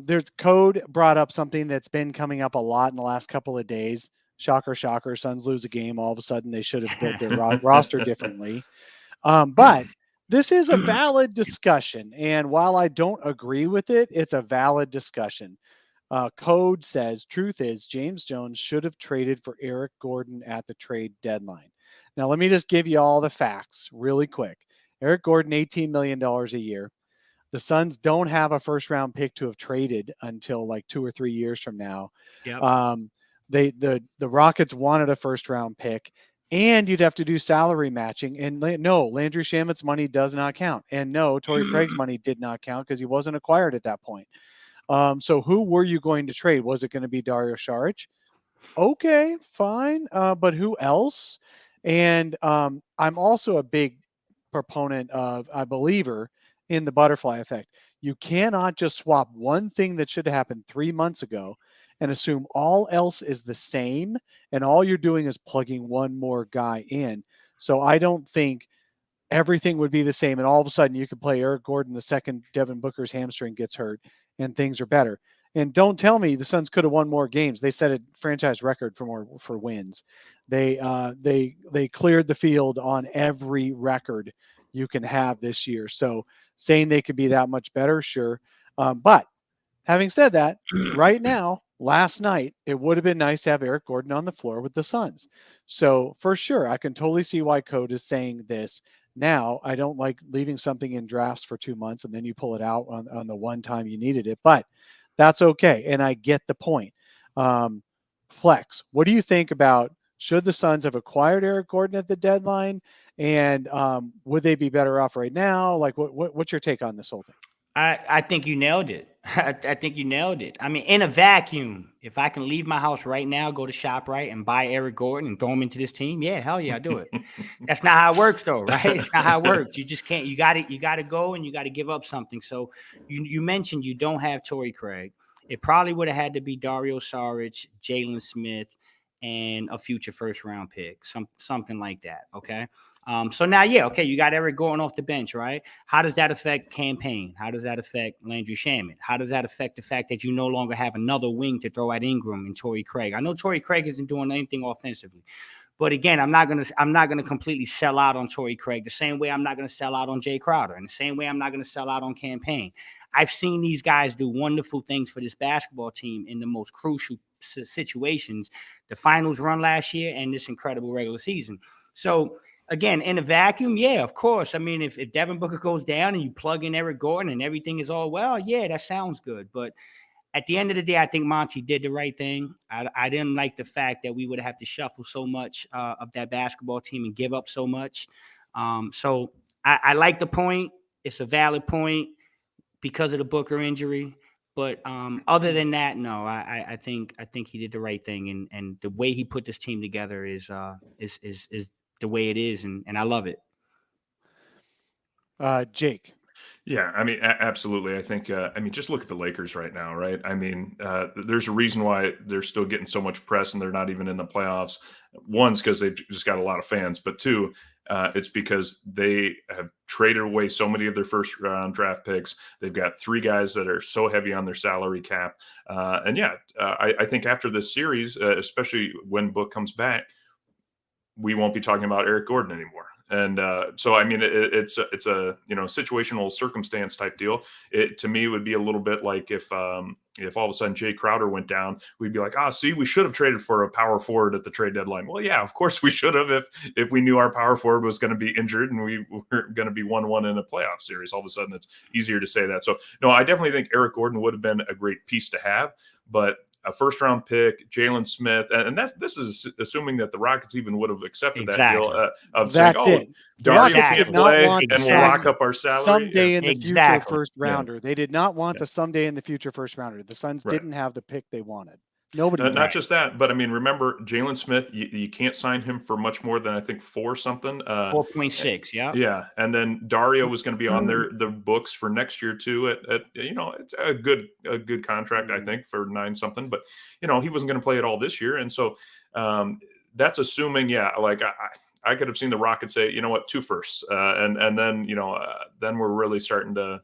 there's Code brought up something that's been coming up a lot in the last couple of days. Shocker, shocker. Suns lose a game. All of a sudden they should have built their roster differently. But this is a valid discussion. And while I don't agree with it, it's a valid discussion. Code says, truth is, James Jones should have traded for Eric Gordon at the trade deadline. Now, let me just give you all the facts really quick. Eric Gordon, $18 million a year. The Suns don't have a first-round pick to have traded until like 2 or 3 years from now. Yep. The Rockets wanted a first-round pick, and you'd have to do salary matching. And no, Landry Shamet's money does not count. And no, Torrey Craig's money did not count because he wasn't acquired at that point. So who were you going to trade? Was it going to be Dario Saric? Okay, fine. But who else? And I'm also a big proponent of, a believer in the butterfly effect. You cannot just swap one thing that should have happened 3 months ago and assume all else is the same, and all you're doing is plugging one more guy in. So I don't think everything would be the same, and all of a sudden you could play Eric Gordon the second Devin Booker's hamstring gets hurt, and things are better. And don't tell me the Suns could have won more games. They set a franchise record for wins. They cleared the field on every record you can have this year. So saying they could be that much better, sure. But having said that, right now, last night, it would have been nice to have Eric Gordon on the floor with the Suns. So for sure, I can totally see why Code is saying this. Now, I don't like leaving something in drafts for 2 months and then you pull it out on the one time you needed it, but that's okay. And I get the point. Flex, what do you think about, should the Suns have acquired Eric Gordon at the deadline? And would they be better off right now? Like, what's your take on this whole thing? I think you nailed it. I think you nailed it. I mean, in a vacuum, if I can leave my house right now, go to ShopRite and buy Eric Gordon and throw him into this team, yeah, hell yeah, I do it. That's not how it works, though, right? It's not how it works. You just can't. You got to go and you got to give up something. So you mentioned you don't have Torrey Craig. It probably would have had to be Dario Saric, Jalen Smith, and a future first-round pick, something like that. Okay. So now, you got Eric Gordon off the bench, right? How does that affect campaign? How does that affect Landry Shamet? How does that affect the fact that you no longer have another wing to throw at Ingram and Torrey Craig? I know Torrey Craig isn't doing anything offensively, But again, I'm not gonna completely sell out on Torrey Craig the same way I'm not gonna sell out on Jay Crowder, and the same way I'm not gonna sell out on Campaign. I've seen these guys do wonderful things for this basketball team in the most crucial situations, the finals run last year and this incredible regular season. So again, in a vacuum, yeah, of course. I mean, if Devin Booker goes down and you plug in Eric Gordon and everything is all well, yeah, that sounds good. But at the end of the day, I think Monty did the right thing. I didn't like the fact that we would have to shuffle so much of that basketball team and give up so much. So I like the point. It's a valid point because of the Booker injury. But other than that, no, I think he did the right thing, and the way he put this team together is the way it is, and I love it. Jake. Yeah, I mean, absolutely. I think, just look at the Lakers right now, right? I mean, there's a reason why they're still getting so much press and they're not even in the playoffs. One's because they've just got a lot of fans, but two, it's because they have traded away so many of their first round draft picks. They've got 3 guys that are so heavy on their salary cap. I think after this series, especially when Book comes back, we won't be talking about Eric Gordon anymore. And so, I mean, it's a situational circumstance type deal. It to me would be a little bit like if all of a sudden Jay Crowder went down, we'd be like, see, we should have traded for a power forward at the trade deadline. Well, yeah, of course we should have if we knew our power forward was going to be injured and we were going to be 1-1 in a playoff series. All of a sudden, it's easier to say that. So, no, I definitely think Eric Gordon would have been a great piece to have, but a first-round pick, Jalen Smith, and this is assuming that the Rockets even would have accepted that deal of saying, Dario can't play, and we'll lock up our salary. Someday in the future first rounder. Yeah. They did not want the someday in the future first rounder. The Suns didn't have the pick they wanted. Nobody. Not just that, but I mean, remember Jalen Smith, you can't sign him for much more than I think 4 something. 4.6, yeah. Yeah. And then Dario was going to be on the books for next year too at it's a good contract, I think, for 9 something, but he wasn't going to play it all this year. And so that's assuming, like I could have seen the Rockets say, you know what, 2 firsts. And then, then we're really starting to,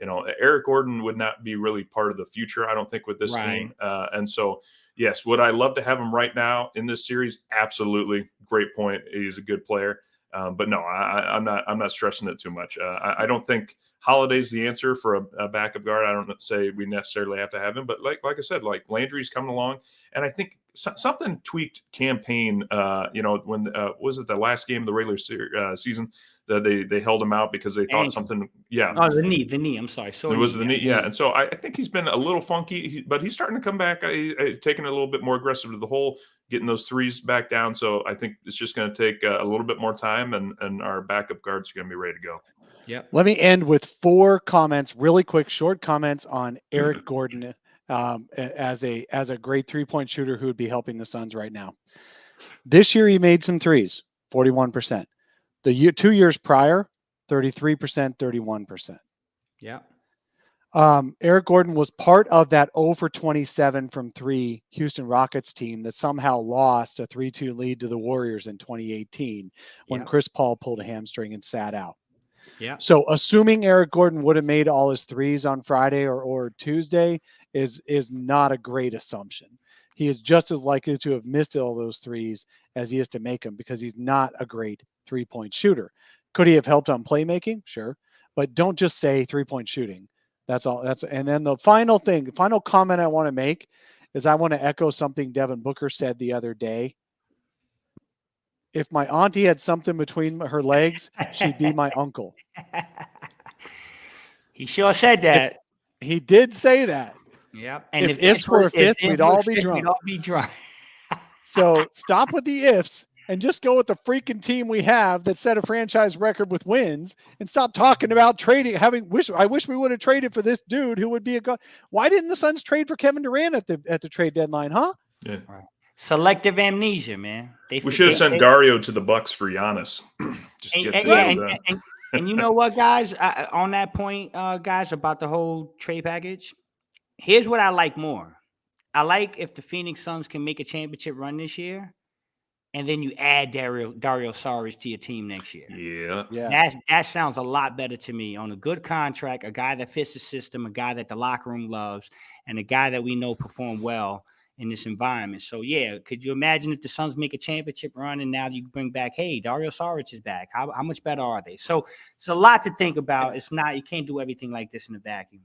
Eric Gordon would not be really part of the future, I don't think, with this team. And so, yes, would I love to have him right now in this series? Absolutely. Great point. He's a good player. But no, I'm not stressing it too much. I don't think Holiday's the answer for a backup guard. I don't say we necessarily have to have him, but like I said, like Landry's coming along, and I think something tweaked Campaign. When was it the last game of the regular season that they held him out because they thought something. Yeah. Oh, the knee. I'm sorry. So it was the knee. Yeah. And so I think he's been a little funky, but he's starting to come back, taking it a little bit more aggressive to the hole, getting those threes back down. So I think it's just going to take a little bit more time, and our backup guards are going to be ready to go. Yeah. Let me end with 4 comments, really quick, short comments on Eric Gordon as a great 3-point shooter who would be helping the Suns right now. This year he made some threes, 41%. The 2 years prior, 33%, 31%. Yeah. Eric Gordon was part of that 0 for 27 from 3 Houston Rockets team that somehow lost a 3-2 lead to the Warriors in 2018 when Chris Paul pulled a hamstring and sat out. Yeah. So assuming Eric Gordon would have made all his threes on Friday or Tuesday is not a great assumption. He is just as likely to have missed all those threes as he is to make them because he's not a great 3-point shooter. Could he have helped on playmaking? Sure. But don't just say 3-point shooting. That's all. And then the final comment I want to make is I want to echo something Devin Booker said the other day. If my auntie had something between her legs, she'd be my uncle. He sure said that. He did say that. Yep. And if ifs were a fifth, we'd all be drunk. So stop with the ifs and just go with the freaking team we have that set a franchise record with wins, and stop talking about trading. I wish we would have traded for this dude who would be a god. Why didn't the Suns trade for Kevin Durant at the trade deadline, huh? Yeah. Right. Selective amnesia, man. We should have sent Dario to the Bucks for Giannis. And you know what, guys? On that point, guys, about the whole trade package, here's what I like more. I like if the Phoenix Suns can make a championship run this year, and then you add Dario Saric to your team next year. Yeah. That sounds a lot better to me on a good contract, a guy that fits the system, a guy that the locker room loves, and a guy that we know performed well in this environment. So yeah, could you imagine if the Suns make a championship run and now you bring back, hey, Dario Saric is back? How much better are they? So it's a lot to think about. It's not, you can't do everything like this in a vacuum.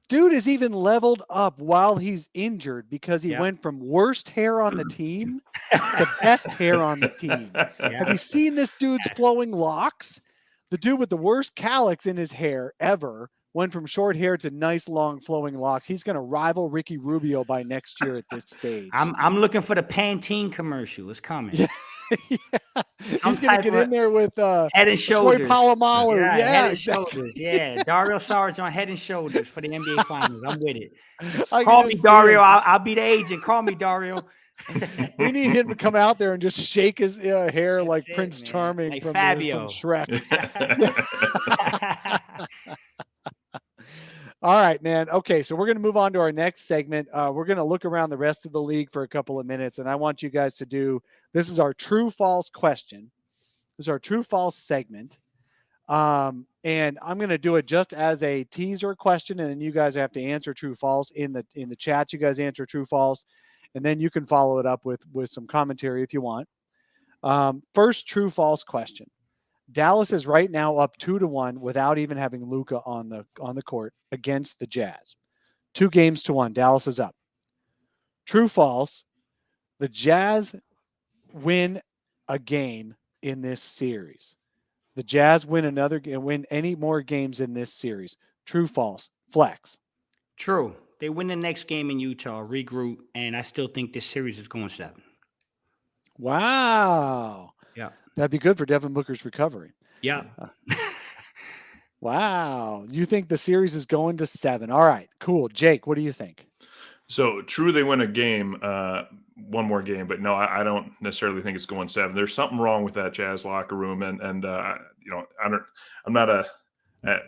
Dude is even leveled up while he's injured because he Yeah. went from worst hair on the team to best hair on the team. Have you seen this dude's flowing locks? The dude with the worst calyx in his hair ever went from short hair to nice long flowing locks. He's going to rival Ricky Rubio by next year at this stage. I'm looking for the Pantene commercial. It's coming. Yeah. Yeah. He's going to get in there with Head and Shoulders. Troy Polamalu. Yeah, Head exactly. and Shoulders. Yeah, Dario Saric on Head and Shoulders for the NBA Finals. I'm with it. I Call can me just Dario. see it. I'll be the agent. Call me Dario. We need him to come out there and just shake his hair That's like it, Prince man. Charming Like from Fabio. Shrek. All right, man. Okay, so we're going to move on to our next segment. We're going to look around the rest of the league for a couple of minutes, and I want you guys to do, this is our true-false question. This is our true-false segment. And I'm going to do it just as a teaser question, and then you guys have to answer true-false in the chat. You guys answer true-false, and then you can follow it up with some commentary if you want. First true-false question. Dallas is right now up 2-1 without even having Luka on the court against the Jazz. 2-1. Dallas is up. True, false. The Jazz win a game in this series. The Jazz win any more games in this series. True, false. Flex. True. They win the next game in Utah, regroup, and I still think this series is going 7. Wow. Yeah. That'd be good for Devin Booker's recovery. Yeah. Wow. You think the series is going to 7. All right, cool. Jake, what do you think? So true, they win a game, one more game, but no, I don't necessarily think it's going 7. There's something wrong with that Jazz locker room, and you know, I'm not a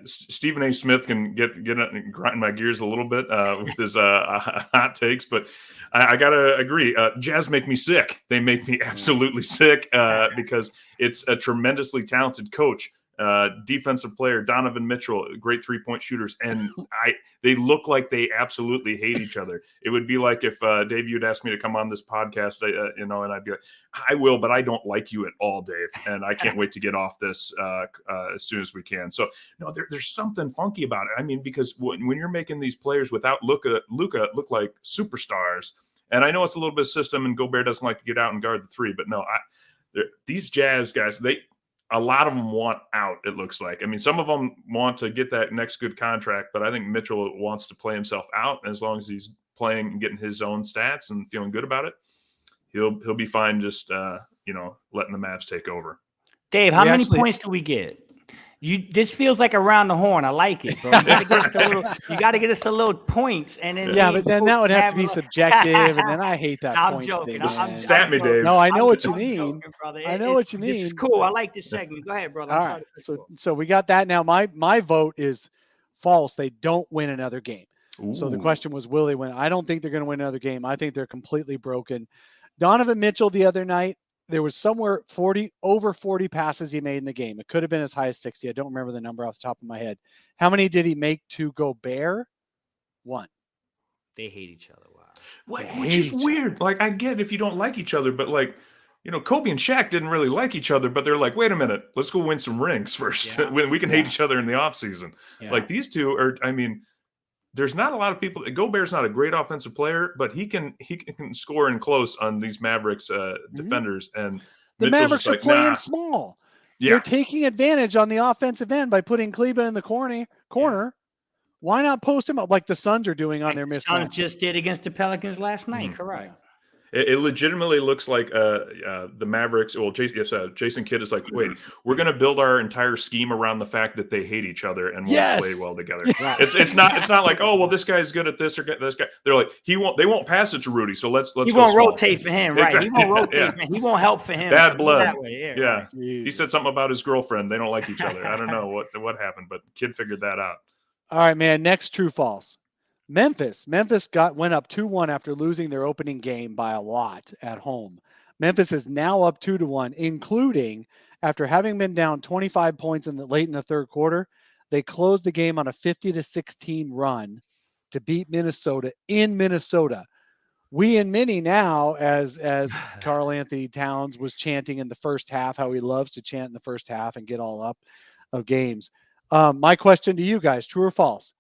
Stephen A. Smith can get and grind my gears a little bit with his hot takes, but I gotta agree. Jazz make me sick. They make me absolutely sick because it's a tremendously talented coach. Defensive player Donovan Mitchell, great 3-point shooters, and they look like they absolutely hate each other. It would be like if Dave, you'd ask me to come on this podcast, and I'd be like, I will, but I don't like you at all, Dave, and I can't wait to get off this as soon as we can. So no, there's something funky about it. I mean, because when you're making these players without Luka look like superstars, and I know it's a little bit of system, and Gobert doesn't like to get out and guard the 3, but no, these Jazz guys, a lot of them want out, it looks like. I mean, some of them want to get that next good contract, but I think Mitchell wants to play himself out. And as long as he's playing and getting his own stats and feeling good about it, he'll be fine just, letting the Mavs take over. Dave, how many points do we get? This feels like around the horn. I like it, bro. You got to get us a little points, and then but then that would have to be subjective, and then I hate that. I'm points joking. thing, Stat me, Dave. No, I know what you I'm mean. joking, I know what you mean. This is cool. I like this segment. Go ahead, brother. All right, so we got that. Now my vote is false. They don't win another game. Ooh. So the question was, will they win? I don't think they're going to win another game. I think they're completely broken. Donovan Mitchell the other night, there was somewhere over 40 passes he made in the game. It could have been as high as 60. I don't remember the number off the top of my head. How many did he make to Gobert? 1. They hate each other. Wow. Which is weird. Like, I get if you don't like each other, but like, Kobe and Shaq didn't really like each other, but they're like, wait a minute, let's go win some rings first. Yeah. We can hate each other in the offseason. Yeah. Like these two are, there's not a lot of people. Gobert's not a great offensive player, but he can score in close on these Mavericks defenders. And the Mitchell's Mavericks are like, playing small. Yeah. They're taking advantage on the offensive end by putting Kleba in the corner. Yeah. Why not post him up like the Suns are doing on their mismatch? Suns just did against the Pelicans last night. Correct. It legitimately looks like the Mavericks. Well, Jason Kidd is like, wait, we're going to build our entire scheme around the fact that they hate each other and won't play well together. Yes. It's not like, oh well, this guy's good at this or this guy. They're like, they won't pass it to Rudy, so let's. He go won't small. rotate for him, right? Exactly. He won't rotate for him. He won't help for him. Bad blood. Yeah. He said something about his girlfriend. They don't like each other. I don't know what happened, but Kidd figured that out. All right, man. Next, true false. Memphis went up 2-1 after losing their opening game by a lot at home. Memphis is now up 2-1, including after having been down 25 points late in the third quarter. They closed the game on a 50-16 run to beat Minnesota in Minnesota. We and many now, as Karl Anthony Towns was chanting in the first half, how he loves to chant in the first half and get all up of games. My question to you guys, true or false?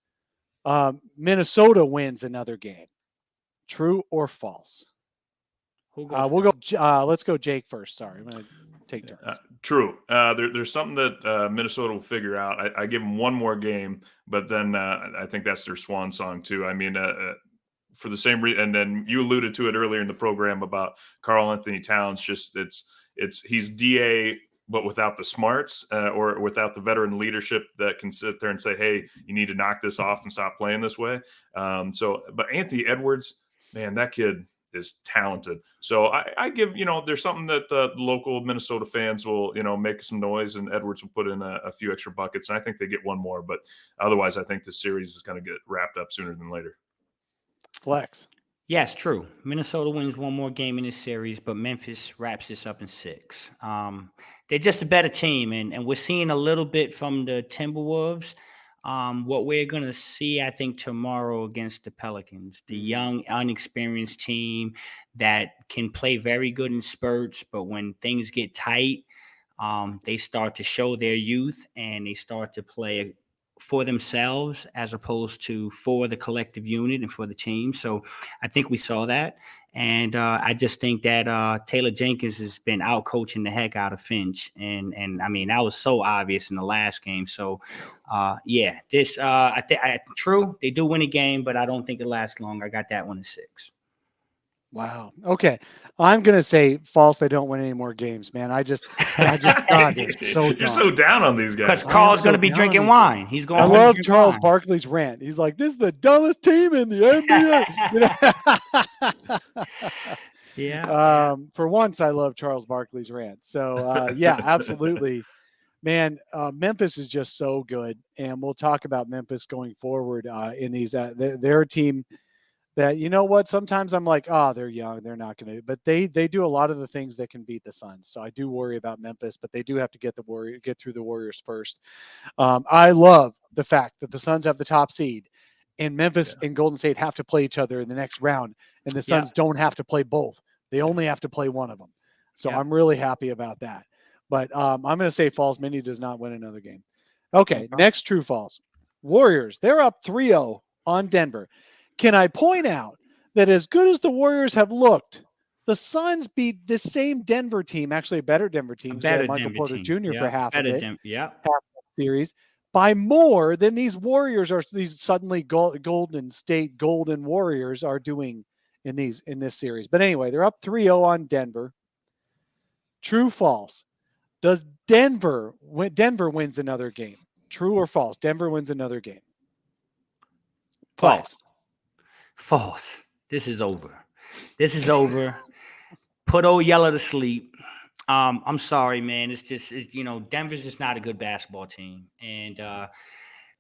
Minnesota wins another game. True or false? We'll go. Let's go Jake first. Sorry, I'm going to take turns. True. There's something that Minnesota will figure out. I give them one more game, but then I think that's their swan song too. I mean, for the same reason, and then you alluded to it earlier in the program about Karl Anthony Towns. Just he's DA, but without the smarts or without the veteran leadership that can sit there and say, "Hey, you need to knock this off and stop playing this way." But Anthony Edwards, man, that kid is talented. So I give, there's something that the local Minnesota fans will, make some noise, and Edwards will put in a few extra buckets. And I think they get one more, but otherwise I think the series is going to get wrapped up sooner than later. Flex. Yes, true. Minnesota wins one more game in this series, but Memphis wraps this up in 6. They're just a better team, and we're seeing a little bit from the Timberwolves. What we're going to see, I think, tomorrow against the Pelicans, the young, unexperienced team that can play very good in spurts, but when things get tight, they start to show their youth and they start to play for themselves as opposed to for the collective unit and for the team. So I think we saw that. And I just think that Taylor Jenkins has been out coaching the heck out of Finch. And I mean, that was so obvious in the last game. So true. They do win a game, but I don't think it lasts long. I got that one in 6. Wow. Okay. I'm going to say false. They don't win any more games, man. I just thought they're so You're so down on these guys. Because Carl's going to be drinking wine. He's going. I love Charles Barkley's rant. He's like, "This is the dumbest team in the NBA." Yeah. For once, I love Charles Barkley's rant. So yeah, absolutely, man. Memphis is just so good, and we'll talk about Memphis going forward in these. They're a team that, you know what, sometimes I'm like, they're young, they're not going to, but they do a lot of the things that can beat the Suns. So I do worry about Memphis, but they do have to get through the Warriors first. I love the fact that the Suns have the top seed, and Memphis and Golden State have to play each other in the next round, and the Suns don't have to play both. They only have to play one of them. So I'm really happy about that. But I'm going to say false. Minnie does not win another game. Okay, next true false. Warriors, they're up 3-0 on Denver. Can I point out that as good as the Warriors have looked, the Suns beat this same Denver team, actually a better Denver team, Michael Porter Jr. for half of it, half the series, by more than these Warriors are. These suddenly Golden State Golden Warriors are doing in this series. But anyway, they're up 3-0 on Denver. True, false? Does Denver wins another game? True or false? Denver wins another game. False. False. This is over. Put old Yeller to sleep. I'm sorry, man. It's just, Denver's just not a good basketball team. And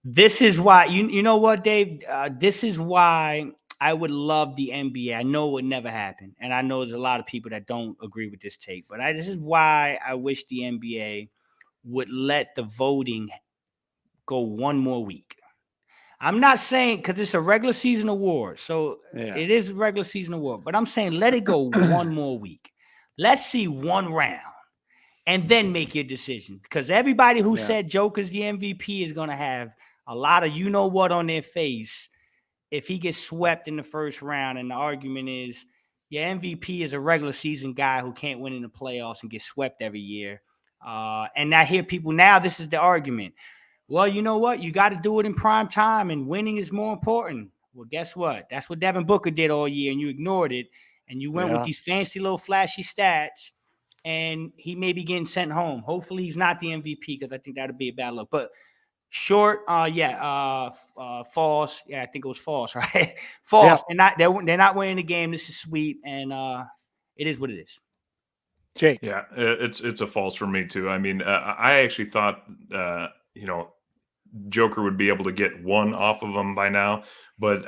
this is why, you know what, Dave? This is why I would love the NBA. I know it would never happen. And I know there's a lot of people that don't agree with this take. But this is why I wish the NBA would let the voting go one more week. I'm not saying, because it's a regular season award, so it is a regular season award, but I'm saying let it go one more week. Let's see one round and then make your decision, because everybody who said Joker's the MVP is going to have a lot of you-know-what on their face if he gets swept in the first round. And the argument is, MVP is a regular season guy who can't win in the playoffs and get swept every year. And I hear people now, this is the argument. Well, you know what? You got to do it in prime time, and winning is more important. Well, guess what? That's what Devin Booker did all year, and you ignored it, and you went with these fancy little flashy stats, and he may be getting sent home. Hopefully he's not the MVP, because I think that would be a bad look. But short, false. Yeah, I think it was false, right? False. Yeah. They're not winning the game. This is sweep, and it is what it is. Jake. Yeah, it's a false for me too. I mean, I actually thought Joker would be able to get one off of him by now, but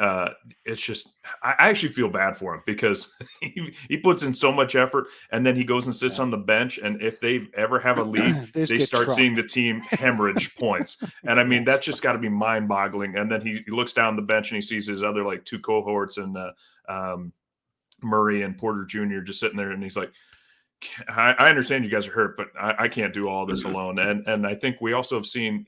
it's just, I actually feel bad for him, because he puts in so much effort, and then he goes and sits on the bench, and if they ever have a lead, they start seeing the team hemorrhage points. And I mean, that's just got to be mind-boggling. And then he looks down the bench and he sees his other 2 cohorts and Murray and Porter Jr. just sitting there, and he's like, I understand you guys are hurt, but I can't do all this alone. And I think we also have seen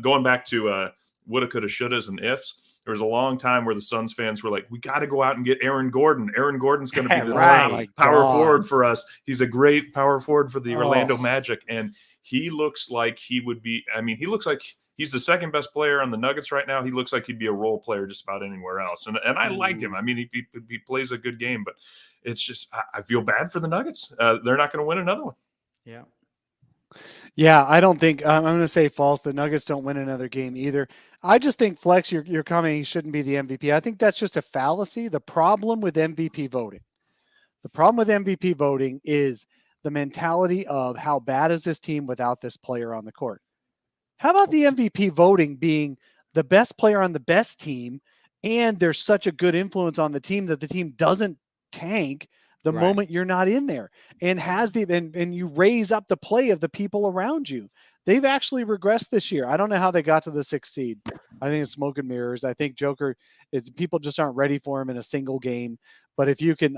going back to woulda, coulda, shouldas, and ifs. There was a long time where the Suns fans were like, we got to go out and get Aaron Gordon. Aaron Gordon's going to be the Right. top power forward for us. He's a great power forward for the Orlando Oh. Magic. And he looks like he would be, I mean, he looks like he's the second best player on the Nuggets right now. He looks like he'd be a role player just about anywhere else. And I like him. I mean, he plays a good game, but it's just, I feel bad for the Nuggets. They're not going to win another one. Yeah. Yeah, I don't think I'm going to say false. The Nuggets don't win another game either. I just think Flex, you're coming. He shouldn't be the MVP. I think that's just a fallacy. The problem with MVP voting is the mentality of how bad is this team without this player on the court. How about the MVP voting being the best player on the best team, and there's such a good influence on the team that the team doesn't tank the Right. moment you're not in there, and and you raise up the play of the people around you. They've actually regressed this year. I don't know how they got to the 6th seed. I think it's smoke and mirrors. I think Joker is people just aren't ready for him in a single game. But if you can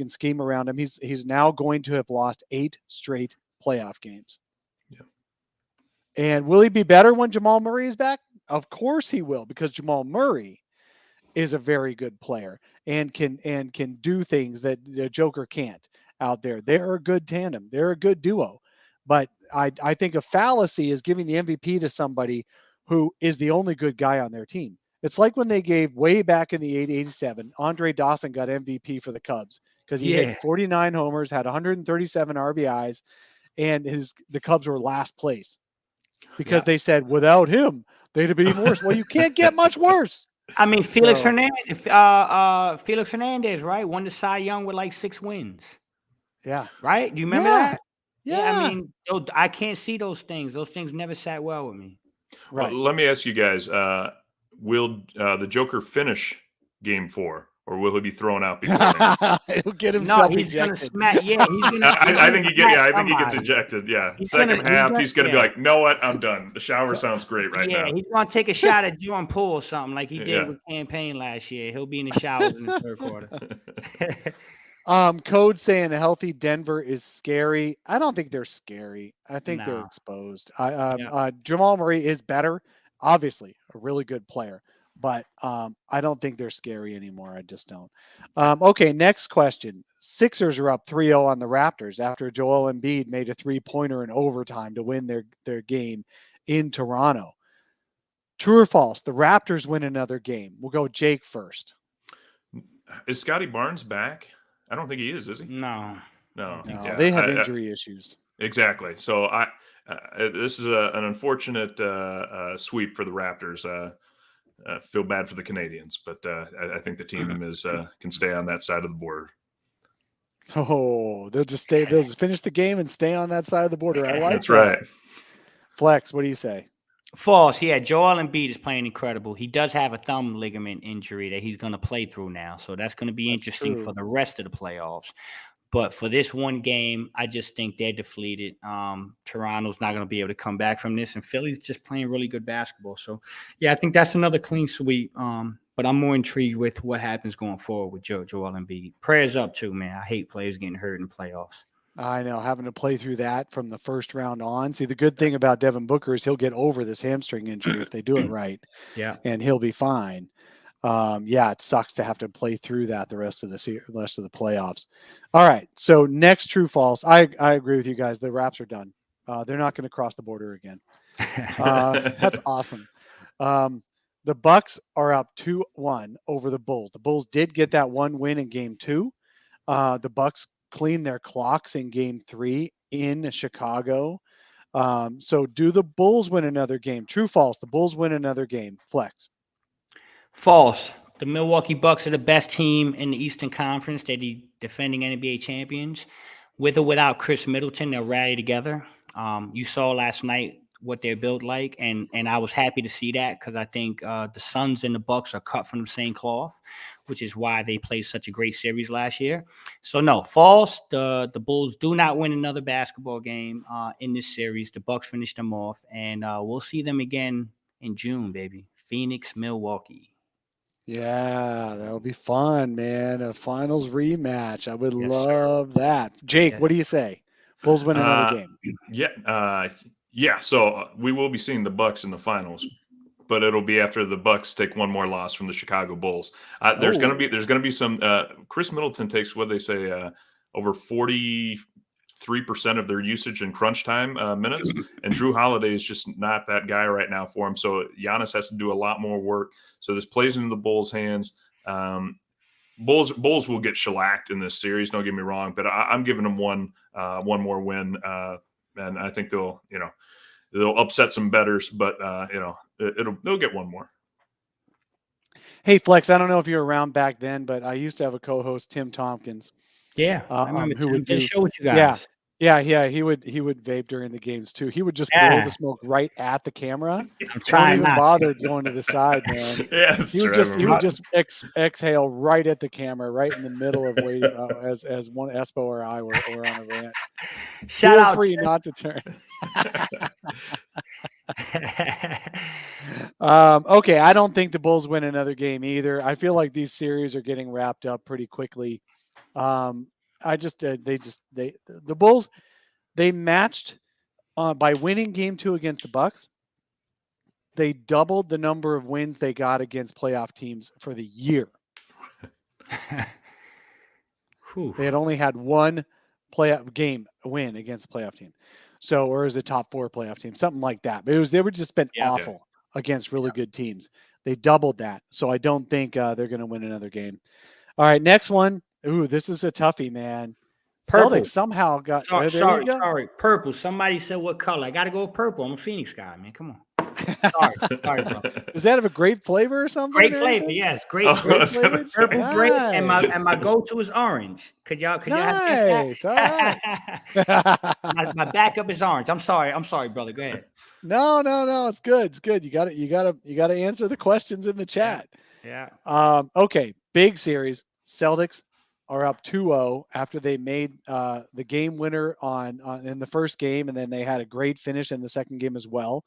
scheme around him, he's now going to have lost 8 straight playoff games. Yeah. And will he be better when Jamal Murray is back? Of course he will, because Jamal Murray is a very good player and can do things that the Joker can't out there. They're a good tandem. They're a good duo. But I think a fallacy is giving the MVP to somebody who is the only good guy on their team. It's like when they gave way back in the 87, Andre Dawson got MVP for the Cubs because he hit 49 homers, had 137 RBIs, and the Cubs were last place because they said without him, they'd have been even worse. Well, you can't get much worse. I mean, Felix Hernandez, right? Won the Cy Young with like 6 wins. Yeah. Right? Do you remember that? Yeah. I mean, I can't see those things. Those things never sat well with me. Right. Well, let me ask you guys, will the Joker finish game 4, or will he be thrown out before then? He'll get himself he's ejected. gonna smack. Yeah, he's gonna. I think he gets somebody. ejected. Yeah, He's second gonna- half, he's he's gonna be gonna- like, "Know what? I'm done. The shower sounds great right Yeah, now." he's gonna take a shot at Jordan Poole or something like he did Yeah. with Campaign last year. He'll be in the showers in the third quarter. Code saying a healthy Denver is scary. I don't think they're scary. I think they're No. exposed. Jamal Murray is better, obviously a really good player, but I don't think they're scary anymore. I just don't. Okay, next question. Sixers are up 3-0 on the Raptors after Joel Embiid made a 3-pointer in overtime to win their game in Toronto. True or false? The Raptors win another game. We'll go Jake first. Is Scotty Barnes back? I don't think he is he? No. No. No, Yeah, they have injury issues. Exactly. So this is an unfortunate sweep for the Raptors. Feel bad for the Canadians, but I think the team can stay on that side of the border. Oh, they'll just finish the game and stay on that side of the border. I like That's that. right. Flex, what do you say? False. Yeah, Joel Embiid is playing incredible. He does have a thumb ligament injury that he's going to play through now, so that's going to be interesting true. for the rest of the playoffs. But for this one game, I just think they're deflated. Toronto's not going to be able to come back from this, and Philly's just playing really good basketball. So, yeah, I think that's another clean sweep. But I'm more intrigued with what happens going forward with Joel Embiid. Prayers up, too, man. I hate players getting hurt in playoffs. I know, having to play through that from the first round on. See, the good thing about Devin Booker is he'll get over this hamstring injury if they do it right. Yeah. And he'll be fine. It sucks to have to play through that the rest of the playoffs. All right. So next true false. I agree with you guys. The Raps are done. They're not going to cross the border again. That's awesome. The Bucks are up 2-1 over the Bulls. The Bulls did get that one win in game 2. The Bucks cleaned their clocks in game 3 in Chicago. So do the Bulls win another game? True, false. The Bulls win another game. Flex. False. The Milwaukee Bucks are the best team in the Eastern Conference. They're the defending NBA champions. With or without Chris Middleton, they'll rally together. You saw last night what they're built like, and I was happy to see that because I think the Suns and the Bucks are cut from the same cloth, which is why they played such a great series last year. So no, false. The Bulls do not win another basketball game in this series. The Bucks finish them off, and we'll see them again in June, baby. Phoenix, Milwaukee. Yeah, that'll be fun, man. A finals rematch. I would Yes, sir. love that. Jake, Yes. what do you say? Bulls win another game. Yeah. So we will be seeing the Bucks in the finals, but it'll be after the Bucks take one more loss from the Chicago Bulls. There's Oh, gonna be some. Chris Middleton takes what they say over 43% of their usage in crunch time minutes, and Drew Holiday is just not that guy right now for him. So Giannis has to do a lot more work. So this plays into the Bulls' hands. Bulls will get shellacked in this series. Don't get me wrong, but I'm giving them one more win, and I think they'll upset some bettors, but they'll get one more. hey, Flex, I don't know if you were around back then, but I used to have a co-host, Tim Tompkins, Yeah, I remember who would Tim. do Just show with you yeah. guys. Yeah, he would vape during the games too. He would just blow Yeah. the smoke right at the camera. I'm Don't trying even not. bother going to the side, man. Yeah, that's He would true. just exhale right at the camera, right in the middle of waiting as one Espo or I were on a rant. Shout Feel out. free not to turn. To- Okay, I don't think the Bulls win another game either. I feel like these series are getting wrapped up pretty quickly. The Bulls, they matched by winning game 2 against the Bucks. They doubled the number of wins they got against playoff teams for the year. They had only had one playoff game win against a playoff team. So, or is a top 4 playoff team, something like that. But they were just been awful against really good teams. They doubled that. So I don't think they're going to win another game. All right, next one. Ooh, this is a toughie, man. Purple. Celtics somehow got. Sorry. Purple. Somebody said what color? I got to go with purple. I'm a Phoenix guy, man. Come on. Sorry, bro. Does that have a grape flavor or something? Great flavor, yes. Great flavor. Purple grape, and my go-to is orange. Could y'all have guessed that? All right. my backup is orange. I'm sorry, brother. Go ahead. No. It's good. It's good. You got to answer the questions in the chat. Yeah. Okay. Big series. Celtics are up 2-0 after they made the game winner on in the first game, and then they had a great finish in the second game as well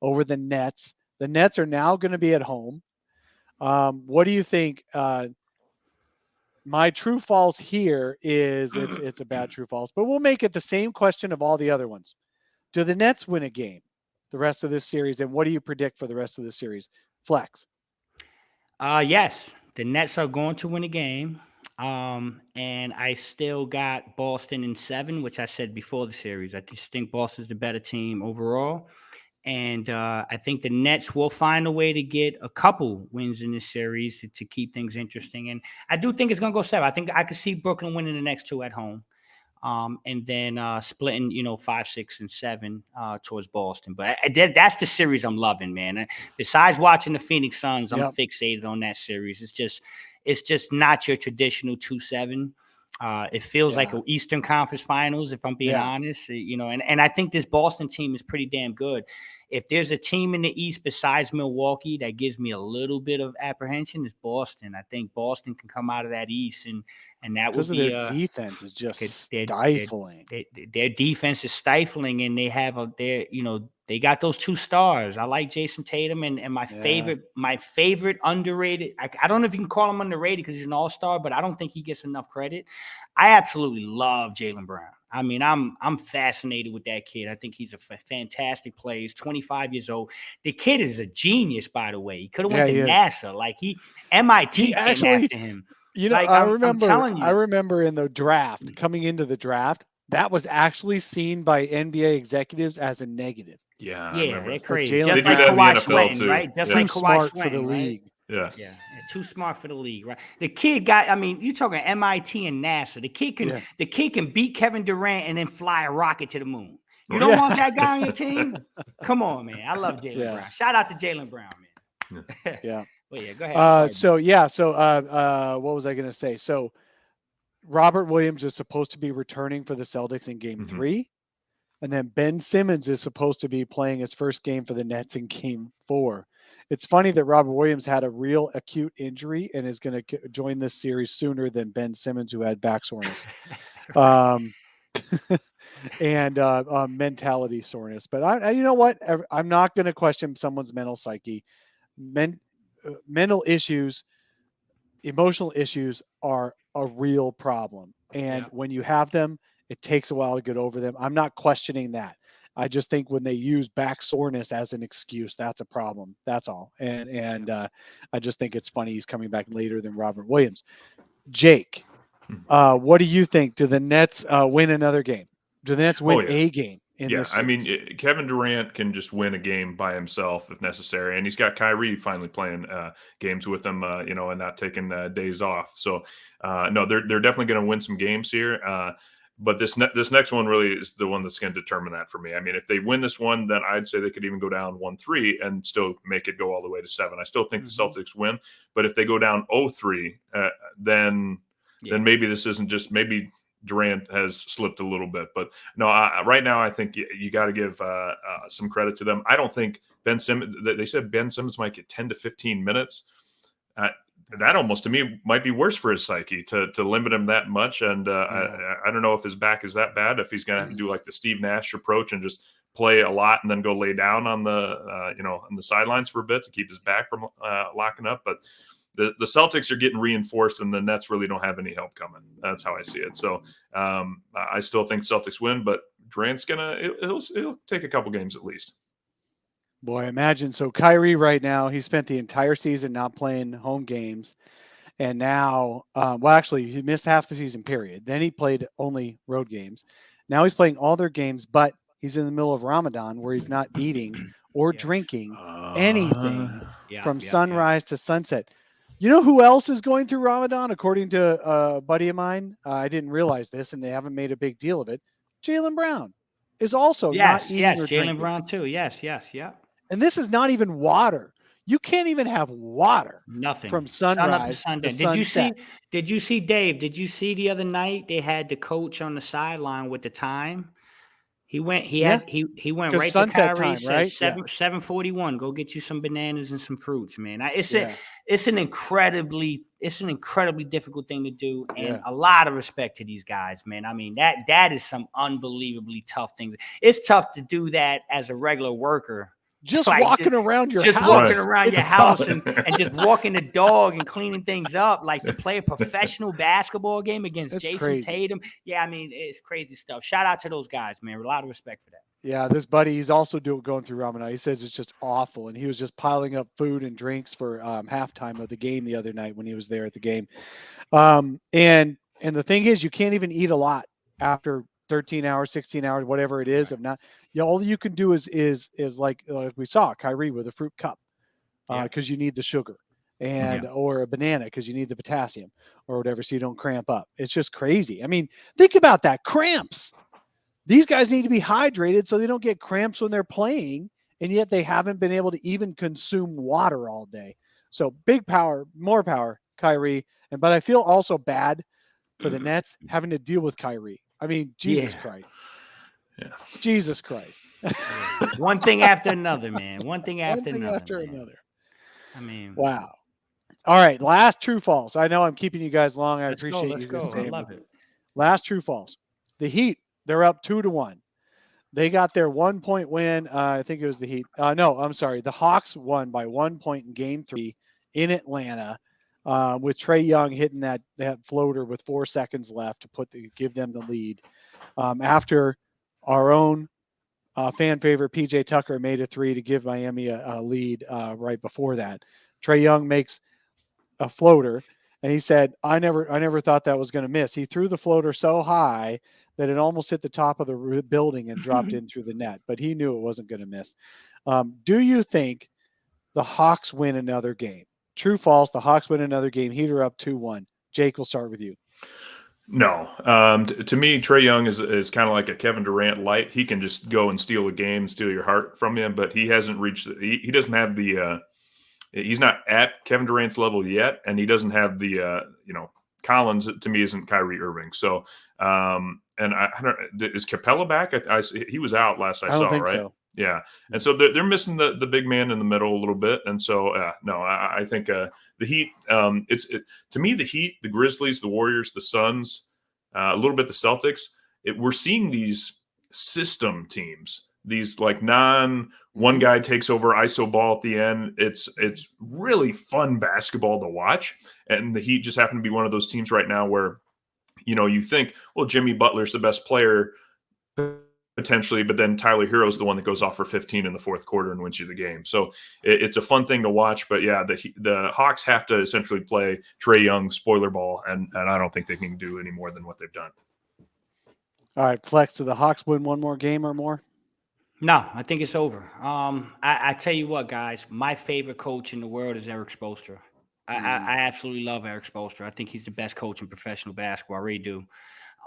over the Nets. The Nets are now going to be at home. What do you think? My true false here is it's a bad true false, but we'll make it the same question of all the other ones. Do the Nets win a game the rest of this series, and what do you predict for the rest of the series? Flex. Yes, the Nets are going to win a game. And I still got Boston in 7, which I said before the series. I just think Boston's the better team overall. And I think the Nets will find a way to get a couple wins in this series to keep things interesting. And I do think it's going to go 7. I think I could see Brooklyn winning the next 2 at home. And then splitting, 5, 6, and 7 towards Boston. But that's the series I'm loving, man. Besides watching the Phoenix Suns, I'm fixated on that series. It's just not your traditional 2-7. It feels like an Eastern Conference Finals, if I'm being honest. And I think this Boston team is pretty damn good. If there's a team in the East besides Milwaukee that gives me a little bit of apprehension, it's Boston. I think Boston can come out of that East, and that would be their defense is just stifling. Their defense is stifling, and they got those 2 stars. I like Jason Tatum, and my favorite underrated. I don't know if you can call him underrated because he's an all-star, but I don't think he gets enough credit. I absolutely love Jaylen Brown. I mean, I'm fascinated with that kid. I think he's a fantastic player. He's 25 years old. The kid is a genius, by the way. He could have went to NASA. Like MIT came after him. I remember in the draft, coming into the draft, that was actually seen by NBA executives as a negative. Yeah, they're crazy. Just like Kawhi Sweating, right? Just like Kawhi Sweating, for the league. Yeah. Too smart for the league, right? The kid got. I mean, you're talking MIT and NASA. The kid can beat Kevin Durant and then fly a rocket to the moon. You don't want that guy on your team? Come on, man. I love Jaylen Brown. Shout out to Jaylen Brown, man. Yeah. Well, go ahead. So what was I going to say? So Robert Williams is supposed to be returning for the Celtics in game 3. And then Ben Simmons is supposed to be playing his first game for the Nets in game 4. It's funny that Robert Williams had a real acute injury and is going to join this series sooner than Ben Simmons, who had back soreness and mentality soreness. But you know what? I'm not going to question someone's mental psyche. Mental issues emotional issues are a real problem. And when you have them, it takes a while to get over them. I'm not questioning that. I just think when they use back soreness as an excuse, that's a problem. That's all. And I just think it's funny he's coming back later than Robert Williams. Jake, what do you think? Do the Nets win another game? Do the Nets win a game in this series? I mean, Kevin Durant can just win a game by himself if necessary, and he's got Kyrie finally playing games with him, and not taking days off. So, no, they're definitely going to win some games here. But this next one really is the one that's going to determine that for me. I mean, if they win this one, then I'd say they could even go down 1-3 and still make it go all the way to 7. I still think the Celtics win, but if they go down 0-3, then maybe this isn't just maybe Durant has slipped a little bit. But no, right now I think you got to give some credit to them. I don't think Ben Simmons. They said Ben Simmons might get 10 to 15 minutes. That almost to me might be worse for his psyche to limit him that much. And I don't know if his back is that bad, if he's going to have to do like the Steve Nash approach and just play a lot and then go lay down on the, on the sidelines for a bit to keep his back from locking up. But the Celtics are getting reinforced and the Nets really don't have any help coming. That's how I see it. So I still think Celtics win, but Durant's he'll take a couple games at least. Boy, imagine. So Kyrie right now, he spent the entire season not playing home games. And now, actually, he missed half the season period. Then he played only road games. Now he's playing all their games, but he's in the middle of Ramadan where he's not eating or drinking anything from sunrise to sunset. You know who else is going through Ramadan, according to a buddy of mine? I didn't realize this, and they haven't made a big deal of it. Jaylen Brown is also not eating or drinking. Jaylen Brown too. Yes. And this is not even water. You can't even have water. Nothing from sunrise to sunset. Did you see Dave? Did you see the other night they had the coach on the sideline with the time? He went right to Kyrie. Time, right? 7:41. Go get you some bananas and some fruits, man. It's an incredibly difficult thing to do, and a lot of respect to these guys, man. I mean that is some unbelievably tough thing. It's tough to do that as a regular worker. Just walking around your house. Walking around your house and just walking the dog and cleaning things up, like to play a professional basketball game against Jason Tatum. Yeah, I mean, it's crazy stuff. Shout out to those guys, man. A lot of respect for that. Yeah, this buddy, he's also going through Ramadan. He says it's just awful, and he was just piling up food and drinks for halftime of the game the other night when he was there at the game. And the thing is, you can't even eat a lot after 13 hours, 16 hours, whatever it is. If not, all you can do is like we saw Kyrie with a fruit cup because you need the sugar, and or a banana because you need the potassium or whatever, so you don't cramp up. It's just crazy. I mean, think about that, cramps. These guys need to be hydrated so they don't get cramps when they're playing, and yet they haven't been able to even consume water all day. So big power, more power, Kyrie. But I feel also bad for the Nets having to deal with Kyrie. I mean, Jesus Christ. Yeah. Jesus Christ. One thing after another, man. One thing after another. I mean, wow. All right. Last true false. I know I'm keeping you guys long. I appreciate you. Let's go. I love it. Last true false. The Heat, they're up 2-1. They got their 1 point win. I think it was the Heat. No, I'm sorry. The Hawks won by 1 point in game 3 in Atlanta. With Trae Young hitting that floater with 4 seconds left to give them the lead. After our own fan favorite PJ Tucker made a 3 to give Miami a lead right before that. Trae Young makes a floater, and he said, I never thought that was going to miss. He threw the floater so high that it almost hit the top of the building and dropped in through the net, but he knew it wasn't going to miss. Do you think the Hawks win another game? True, false. The Hawks win another game. Heat are up 2-1. Jake, we'll start with you. No. To me, Trae Young is kind of like a Kevin Durant light. He can just go and steal a game, steal your heart from you, but he hasn't reached – he doesn't have the he's not at Kevin Durant's level yet, and he doesn't have the Collins, to me, isn't Kyrie Irving. So, and I don't – is Capella back? He was out last I saw, don't think right? So. Yeah. And so they're missing the big man in the middle a little bit. And so, I think the Heat, to me, the Heat, the Grizzlies, the Warriors, the Suns, a little bit the Celtics, we're seeing these system teams these like one guy takes over ISO ball at the end. It's really fun basketball to watch. And the Heat just happen to be one of those teams right now where, you think, well, Jimmy Butler's the best player potentially, but then Tyler Hero's the one that goes off for 15 in the fourth quarter and wins you the game. So it's a fun thing to watch. But yeah, the Hawks have to essentially play Trae Young spoiler ball, and I don't think they can do any more than what they've done. All right, Flex, do the Hawks win one more game or more? No, I think it's over. I tell you what, guys, my favorite coach in the world is Eric Spoelstra. I absolutely love Eric Spoelstra. I think he's the best coach in professional basketball. I really do.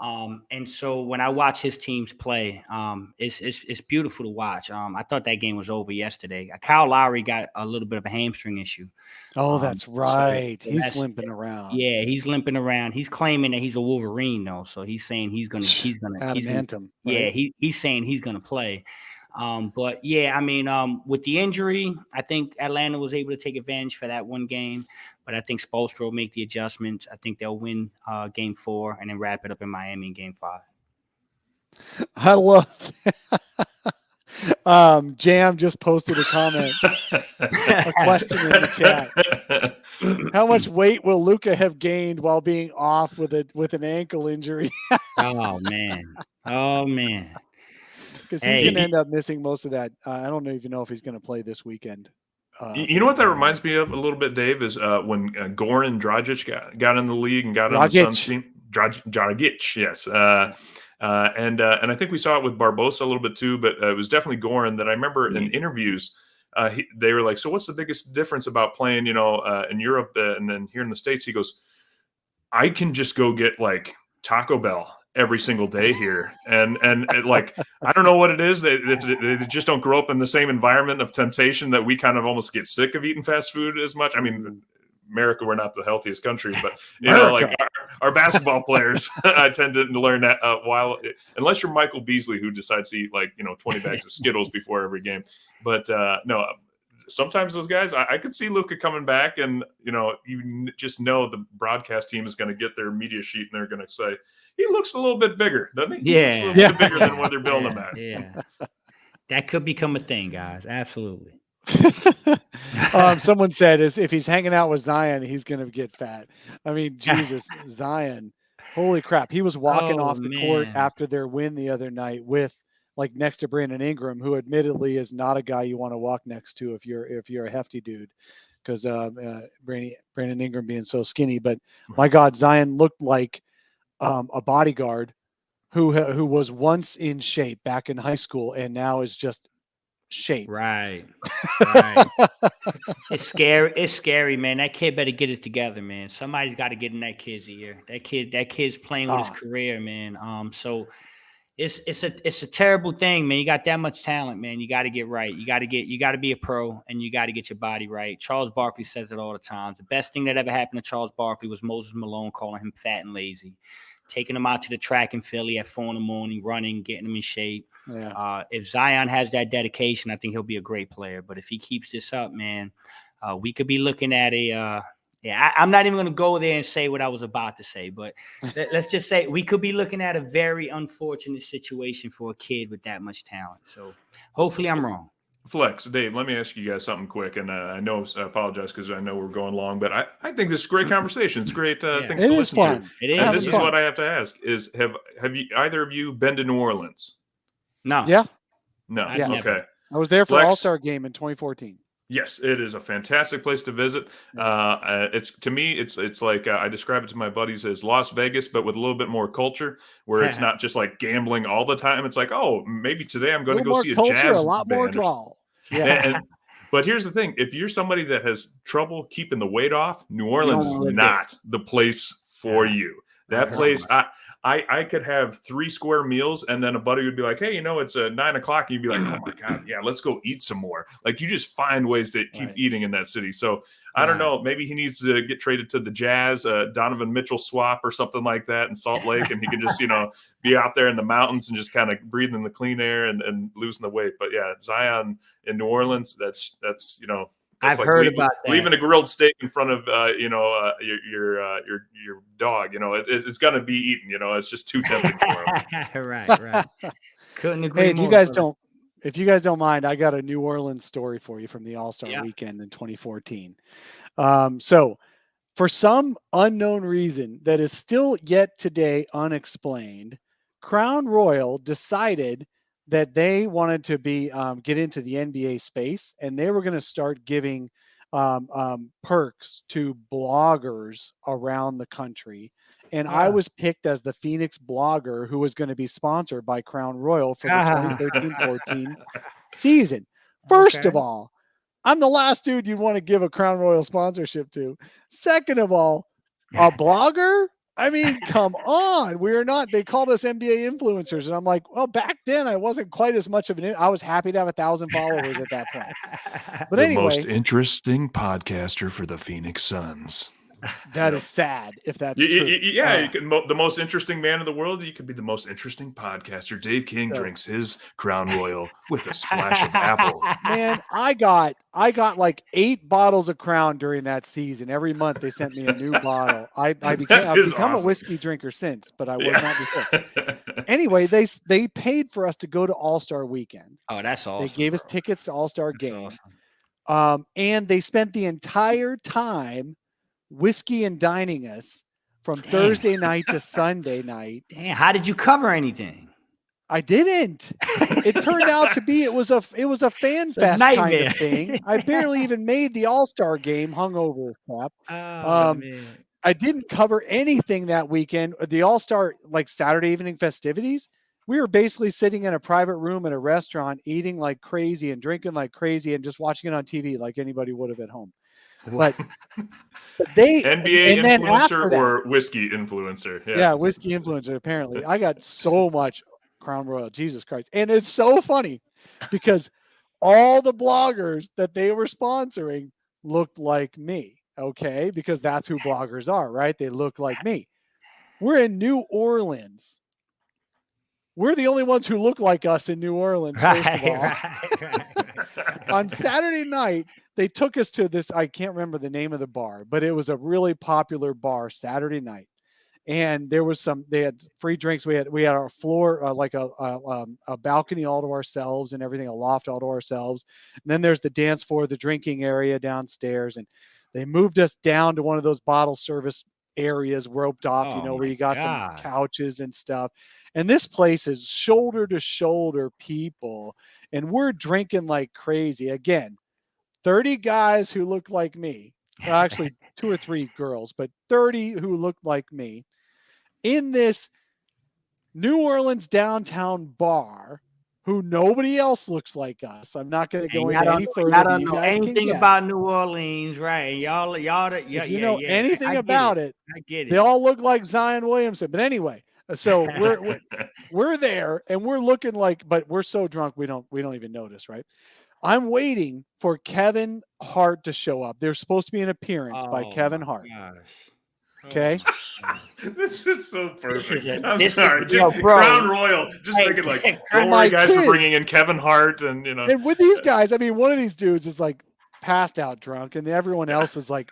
And so when I watch his teams play, it's beautiful to watch. I thought that game was over yesterday. Kyle Lowry got a little bit of a hamstring issue. Oh, that's right. So he's limping around. Yeah, he's limping around. He's claiming that he's a Wolverine though, so he's saying he's gonna. Adamantium, yeah, right? he's saying he's gonna play. But yeah, I mean, with the injury, I think Atlanta was able to take advantage for that one game. But I think Spoelstra will make the adjustments. I think they'll win game 4 and then wrap it up in Miami in game 5. I love Jam just posted a comment, a question in the chat. How much weight will Luka have gained while being off with an ankle injury? Oh man. Because he's going to end up missing most of that. I don't even know if he's going to play this weekend. You know what that reminds me of a little bit, Dave, is when Goran Dragic got in the league and got on the Suns team. Dragic, yes. And I think we saw it with Barbosa a little bit too, but it was definitely Goran that I remember in interviews. They were like, so what's the biggest difference about playing, in Europe and then here in the States? He goes, I can just go get like Taco Bell every single day here. And like, I don't know what it is. They just don't grow up in the same environment of temptation that we kind of almost get sick of eating fast food as much. I mean, America, we're not the healthiest country, but like our basketball players, I tend to learn that unless you're Michael Beasley, who decides to eat 20 bags of Skittles before every game. But no, sometimes those guys, I could see Luka coming back, and you just know the broadcast team is going to get their media sheet and they're going to say, he looks a little bit bigger, doesn't he? Yeah. He looks a little bit bigger than what they're building him at. Yeah. That could become a thing, guys. Absolutely. Someone said if he's hanging out with Zion, he's going to get fat. I mean, Jesus, Zion, holy crap. He was walking off the court after their win the other night with next to Brandon Ingram, who admittedly is not a guy you want to walk next to if you're a hefty dude, because Brandon Ingram being so skinny. But my God, Zion looked like a bodyguard who was once in shape back in high school and now is just shape. Right. It's scary, man. That kid better get it together, man. Somebody's got to get in that kid's ear. That kid's playing with his career, man. So it's a terrible thing, man. You got that much talent, man. You got to get right. You got to be a pro, and you got to get your body right. Charles Barkley says it all the time. The best thing that ever happened to Charles Barkley was Moses Malone calling him fat and lazy, taking him out to the track in Philly at 4 a.m, running, getting him in shape. Yeah. If Zion has that dedication, I think he'll be a great player. But if he keeps this up, man, we could be looking at I'm not even going to go there and say what I was about to say, but let's just say we could be looking at a very unfortunate situation for a kid with that much talent. So hopefully I'm wrong. Flex, Dave, let me ask you guys something quick. And I apologize because I know we're going long, but I think this is a great conversation. It's great things to listen to. It is. And this is what I have to ask is, have you either of you been to New Orleans? No. Yeah. No. Yes. Okay. I was there for Flex, All-Star game in 2014. Yes, it is a fantastic place to visit. It's like I describe it to my buddies as Las Vegas, but with a little bit more culture, where it's not just like gambling all the time. It's like, oh, maybe today I'm going to go see a jazz a lot band. more draw. Yeah. But here's the thing: if you're somebody that has trouble keeping the weight off, New Orleans is not the place for you. That place, I could have 3 square meals, and then a buddy would be like, hey, it's 9 o'clock. And you'd be like, oh my God, yeah, let's go eat some more. Like, you just find ways to keep eating in that city. So I don't know, maybe he needs to get traded to the Jazz, Donovan Mitchell swap or something like that in Salt Lake. And he can just, be out there in the mountains and just kind of breathing the clean air and losing the weight. But yeah, Zion in New Orleans, that's I've heard about that. Leaving a grilled steak in front of your dog. It's gonna be eaten. It's just too tempting for him. Right. Couldn't agree. Hey, if you guys don't mind, I got a New Orleans story for you from the All-Star Yeah. weekend in 2014. So for some unknown reason that is still yet today unexplained, Crown Royal decided that they wanted to be get into the NBA space, and they were going to start giving perks to bloggers around the country. And I was picked as the Phoenix blogger who was going to be sponsored by Crown Royal for the 2013-14 season. First of all, I'm the last dude you'd want to give a Crown Royal sponsorship to. Second of all, a blogger? I mean, come on. We're not. They called us NBA influencers. And I'm like, well, back then I wasn't quite as much of an. I was happy to have 1,000 followers at that point. But The anyway, most interesting podcaster for the Phoenix Suns. that is sad if that's true. You can, the most interesting man in the world. You could be the most interesting podcaster. Dave King drinks his Crown Royal with a splash of apple. Man, I got like 8 bottles of Crown during that season. Every month they sent me a new bottle. I've become awesome. A whiskey drinker since, but I was not before. Anyway, they paid for us to go to All-Star Weekend. Oh, that's awesome. They gave us tickets to All-Star Game. Awesome. And they spent the entire time whiskey and dining us from Thursday night to Sunday night. Damn, how did you cover anything? I didn't. It turned out to be it was a fan fest kind of thing. I barely even made the All-Star Game, hungover as crap. I didn't cover anything that weekend. The All-Star like Saturday evening festivities, we were basically sitting in a private room at a restaurant, eating like crazy and drinking like crazy and just watching it on TV like anybody would have at home. But they NBA influencer or whiskey influencer. Yeah, whiskey influencer. Apparently, I got so much Crown Royal. Jesus Christ. And it's so funny because all the bloggers that they were sponsoring looked like me. Okay. Because that's who bloggers are, right? They look like me. We're in New Orleans. We're the only ones who look like us in New Orleans, first of all. On Saturday night, they took us to this, I can't remember the name of the bar, but it was a really popular bar Saturday night. And there was they had free drinks. We had our floor, like a balcony all to ourselves and everything, a loft all to ourselves. And then there's the dance floor, the drinking area downstairs. And they moved us down to one of those bottle service areas roped off, where you got some couches and stuff. And this place is shoulder to shoulder people. And we're drinking like crazy. Again, 30 guys who look like me. Well, actually 2 or 3 girls, but 30 who look like me in this New Orleans downtown bar who nobody else looks like us. I'm not going to go into any further. I don't know anything about New Orleans, right? Y'all, if you know anything about it, I get it. They all look like Zion Williamson. But anyway, so we're there and we're looking like, but we're so drunk we don't even notice, right? I'm waiting for Kevin Hart to show up. There's supposed to be an appearance by Kevin Hart. Gosh. Okay. This is so perfect. I'm sorry. Just bro. Crown Royal. Just thinking like, don't worry, guys, for bringing in Kevin Hart and And with these guys, I mean, one of these dudes is like passed out drunk, and everyone else is like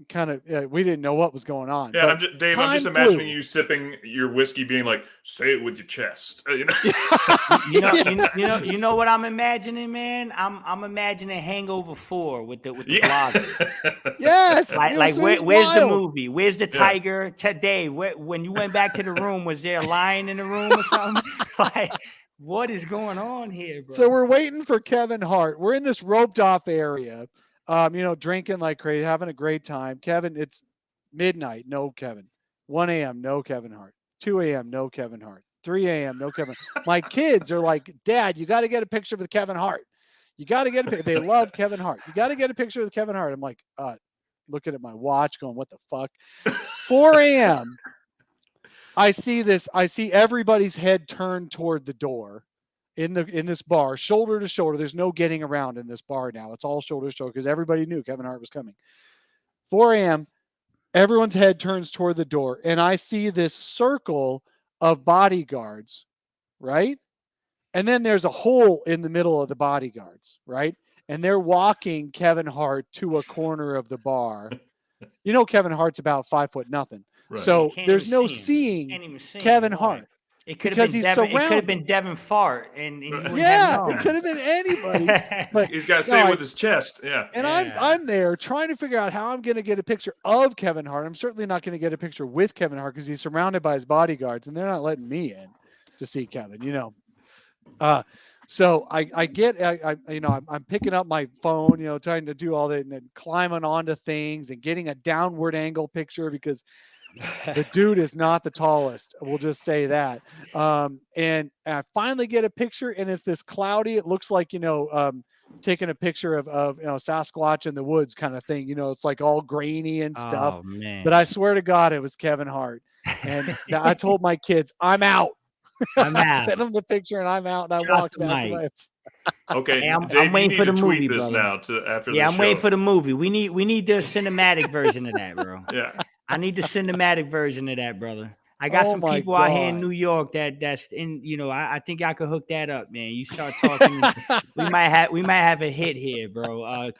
kind of we didn't know what was going on. Yeah, Dave, I'm just imagining you sipping your whiskey, being like, "Say it with your chest." You know what I'm imagining, man? I'm imagining Hangover 4 with the blogger. Yes. Where's the movie? Where's the tiger? Today, when you went back to the room, was there a lion in the room or something? Like, what is going on here, bro? So we're waiting for Kevin Hart. We're in this roped off area, drinking like crazy, having a great time. Kevin, it's midnight. No Kevin. 1 a.m. No Kevin Hart. 2 a.m. No Kevin Hart. 3 a.m. No Kevin. My kids are like, Dad, you got to get a picture with Kevin Hart. You got to get a picture. They love Kevin Hart. You got to get a picture with Kevin Hart. I'm like, looking at my watch going, what the fuck? 4 a.m. I see everybody's head turned toward the door in this bar, shoulder to shoulder. There's no getting around in this bar now. It's all shoulder to shoulder because everybody knew Kevin Hart was coming. 4 a.m., everyone's head turns toward the door, and I see this circle of bodyguards, right? And then there's a hole in the middle of the bodyguards, right? And they're walking Kevin Hart to a corner of the bar. Kevin Hart's about 5'0". Right. So there's no seeing Kevin Hart. It could because have been he's Devin. It could have surrounded. been Devin Fart, and you wouldn't have Yeah, known. it could have been anybody. But He's got to say it with his chest. Yeah. and Yeah. I'm there trying to figure out how I'm going to get a picture of Kevin Hart. I'm certainly not going to get a picture with Kevin Hart because he's surrounded by his bodyguards, and they're not letting me in to see Kevin. So I'm picking up my phone, trying to do all that and then climbing onto things and getting a downward angle picture because the dude is not the tallest. We'll just say that. And I finally get a picture, and it's this cloudy. It looks like taking a picture of Sasquatch in the woods kind of thing. It's like all grainy and stuff. Oh man! But I swear to God, it was Kevin Hart. And I told my kids, I'm out. I sent them the picture, and I'm out. And I walked back to my. Okay, hey, I'm Dave, waiting you for need the to tweet movie, this brother. now after Yeah, the I'm waiting show. for the movie. We need the cinematic version of that, bro. Yeah. I need the cinematic version of that, brother. I got some people out here in New York that's in. I think I could hook that up, man. You start talking, we might have a hit here, bro.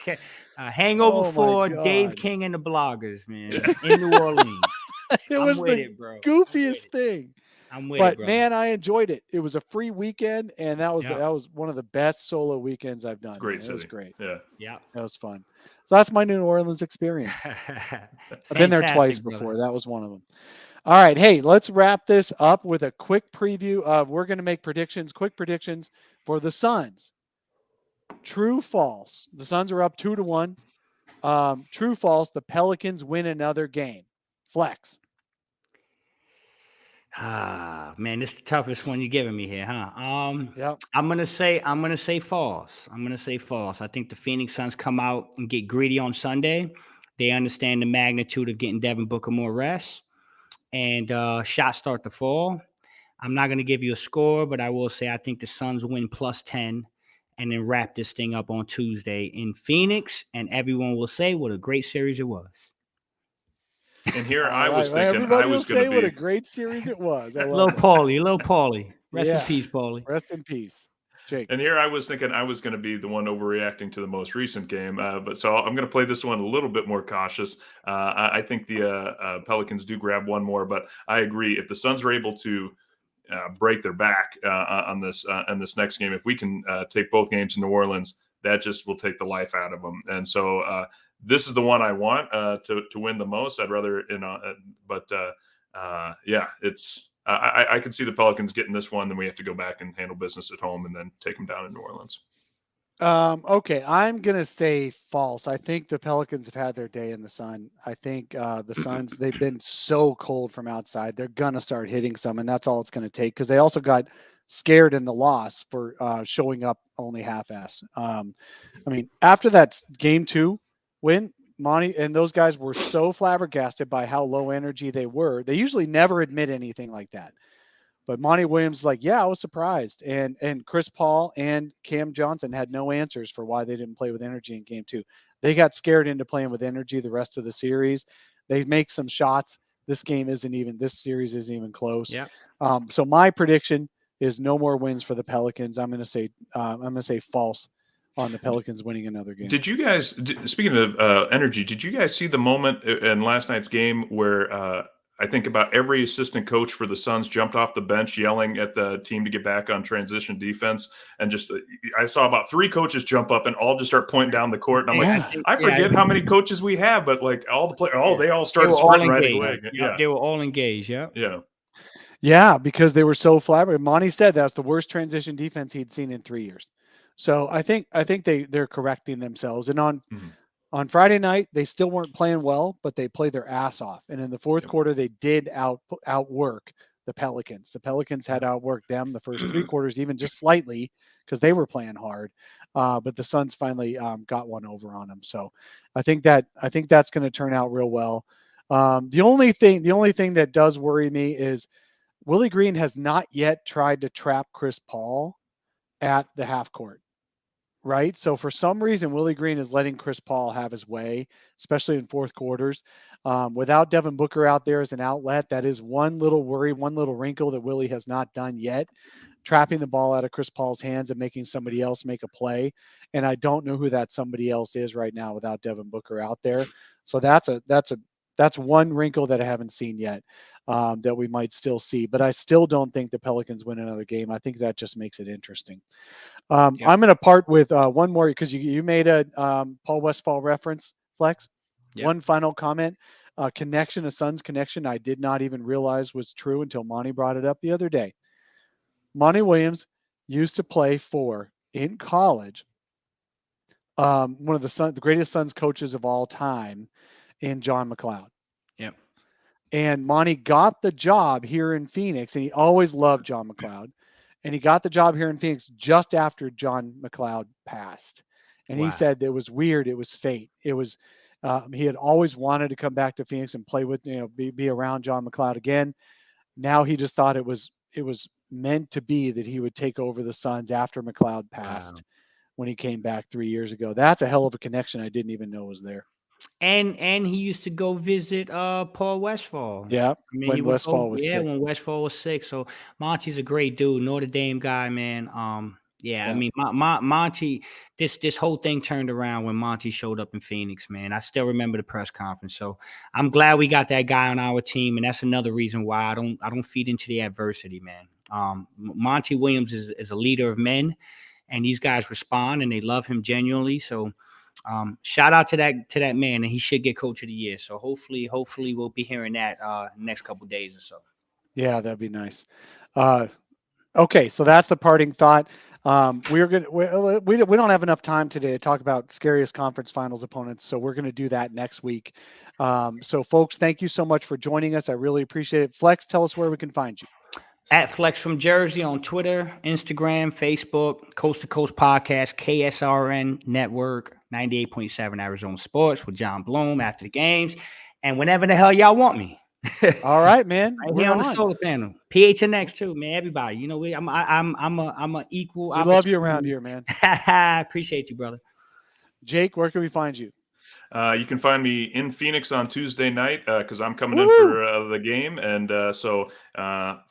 Hangover 4, Dave King and the Bloggers, man, in New Orleans. It was the goofiest thing. I'm with it, bro. Man, I enjoyed it. It was a free weekend, and that was one of the best solo weekends I've done. Great city. It was great. Yeah, that was fun. So that's my New Orleans experience. I've been there twice before. That was one of them. All right, hey, let's wrap this up with a quick preview of. We're going to make quick predictions for the Suns. True, false. The Suns are up 2-1. True, false. The Pelicans win another game. Flex. Man, this is the toughest one you're giving me here, huh? Yep. I'm gonna say false. I think the Phoenix Suns come out and get greedy on Sunday. They understand the magnitude of getting Devin Booker more rest, and shots start to fall. I'm not gonna give you a score, but I will say I think the Suns win +10, and then wrap this thing up on Tuesday in Phoenix, and everyone will say what a great series it was. And here I was thinking everybody I was going to be what a great series it was. Little Paulie. Rest in peace, Paulie. Rest in peace, Jake. And here I was thinking I was going to be the one overreacting to the most recent game. But so I'm going to play this one a little bit more cautious. I think the Pelicans do grab one more, but I agree. If the Suns are able to break their back on this next game, if we can take both games in New Orleans, that just will take the life out of them. And so this is the one I want to win the most. I'd rather, it's I can see the Pelicans getting this one. Then we have to go back and handle business at home and then take them down in New Orleans. Okay, I'm gonna say false. I think the Pelicans have had their day in the sun. I think the Suns, they've been so cold from outside. They're gonna start hitting some, and that's all it's gonna take because they also got scared in the loss for showing up only half-ass. After that game 2 win, Monty and those guys were so flabbergasted by how low energy they were. They usually never admit anything like that. But Monty Williams is like, yeah, I was surprised. And Chris Paul and Cam Johnson had no answers for why they didn't play with energy in game 2. They got scared into playing with energy the rest of the series. They make some shots. This series isn't even close. Yeah. So my prediction is no more wins for the Pelicans. I'm going to say false on the Pelicans winning another game. Did you guys, speaking of energy, did you guys see the moment in last night's game where I think about every assistant coach for the Suns jumped off the bench yelling at the team to get back on transition defense? And just I saw about 3 coaches jump up and all just start pointing down the court. And I'm like, I forget how many coaches we have, but like all the players, they all started sprinting right away. Yeah, they were all engaged. Yeah. Yeah. Yeah, because they were so flabbergasted. Monty said that's the worst transition defense he'd seen in 3 years. So I think they're correcting themselves. And on Friday night, they still weren't playing well, but they played their ass off. And in the fourth quarter, they did outwork the Pelicans. The Pelicans had outworked them the first 3 quarters, even just slightly, because they were playing hard. But the Suns finally got one over on them. So I think that's going to turn out real well. The only thing that does worry me is Willie Green has not yet tried to trap Chris Paul at the half court. Right. So for some reason, Willie Green is letting Chris Paul have his way, especially in fourth quarters. Without Devin Booker out there as an outlet, that is one little worry, one little wrinkle that Willie has not done yet, trapping the ball out of Chris Paul's hands and making somebody else make a play. And I don't know who that somebody else is right now without Devin Booker out there. So that's a That's one wrinkle that I haven't seen yet, that we might still see. But I still don't think the Pelicans win another game. I think that just makes it interesting. I'm going to part with one more because you made a Paul Westphal reference, Flex. Yep. One final comment. Connection, a Suns connection, I did not even realize was true until Monty brought it up the other day. Monty Williams used to play for, in college, one of the greatest Suns coaches of all time, in John McLeod. Yep. And Monty got the job here in Phoenix, and he always loved John McLeod. And he got the job here in Phoenix just after John McLeod passed. And he said it was weird. It was fate. It was he had always wanted to come back to Phoenix and play with, be around John McLeod again. Now he just thought it was meant to be that he would take over the Suns after McLeod passed when he came back 3 years ago. That's a hell of a connection I didn't even know was there. And he used to go visit Paul Westphal. Yeah, I mean, when Westphal was sick. when Westphal was sick. So Monty's a great dude, Notre Dame guy, man. I mean, Monty, this whole thing turned around when Monty showed up in Phoenix, man. I still remember the press conference. So I'm glad we got that guy on our team, and that's another reason why I don't feed into the adversity, man. Monty Williams is a leader of men, and these guys respond and they love him genuinely. So shout out to that man, and he should get Coach of the Year. So hopefully we'll be hearing that next couple of days or so. Yeah, that'd be nice. Okay, so that's the parting thought. We don't have enough time today to talk about scariest conference finals opponents, so we're going to do that next week. So folks, thank you so much for joining us. I really appreciate it. Flex, tell us where we can find you. At Flex from Jersey on Twitter, Instagram, Facebook, Coast to Coast Podcast, KSRN Network, 98.7 Arizona Sports with John Bloom after the games, and whenever the hell y'all want me. All right, man. Right here on the solar panel, PHNX too, man. Everybody, I'm a equal. We love you around here, man. Appreciate you, brother. Jake, where can we find you? You can find me in Phoenix on Tuesday night because I'm coming in for the game. And so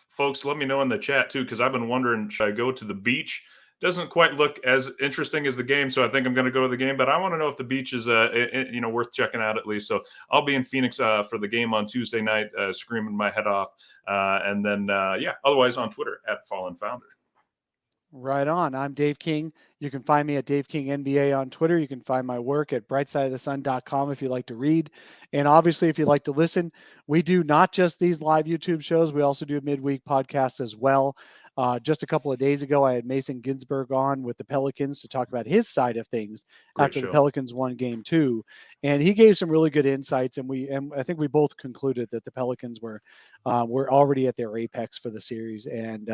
folks, let me know in the chat too, because I've been wondering, should I go to the beach? Doesn't quite look as interesting as the game, so I think I'm going to go to the game. But I want to know if the beach is, worth checking out at least. So I'll be in Phoenix for the game on Tuesday night, screaming my head off, and then otherwise on Twitter at Fallen Founder. Right on. I'm Dave King. You can find me at Dave King NBA on Twitter. You can find my work at brightsideofthesun.com if you like to read. And obviously, if you like to listen, we do not just these live YouTube shows. We also do midweek podcasts as well. Just a couple of days ago, I had Mason Ginsberg on with the Pelicans to talk about his side of things after the Pelicans won Game 2, and he gave some really good insights. And I think we both concluded that the Pelicans were already at their apex for the series, and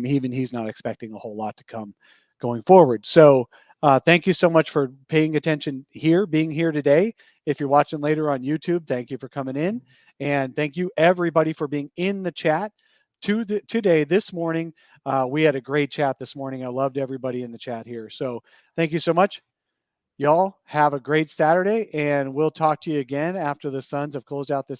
even he's not expecting a whole lot to come going forward. So thank you so much for paying attention here, being here today. If you're watching later on YouTube, thank you for coming in, and thank you everybody for being in the chat. Today, this morning, we had a great chat this morning. I loved everybody in the chat here. So thank you so much. Y'all have a great Saturday, and we'll talk to you again after the Suns have closed out this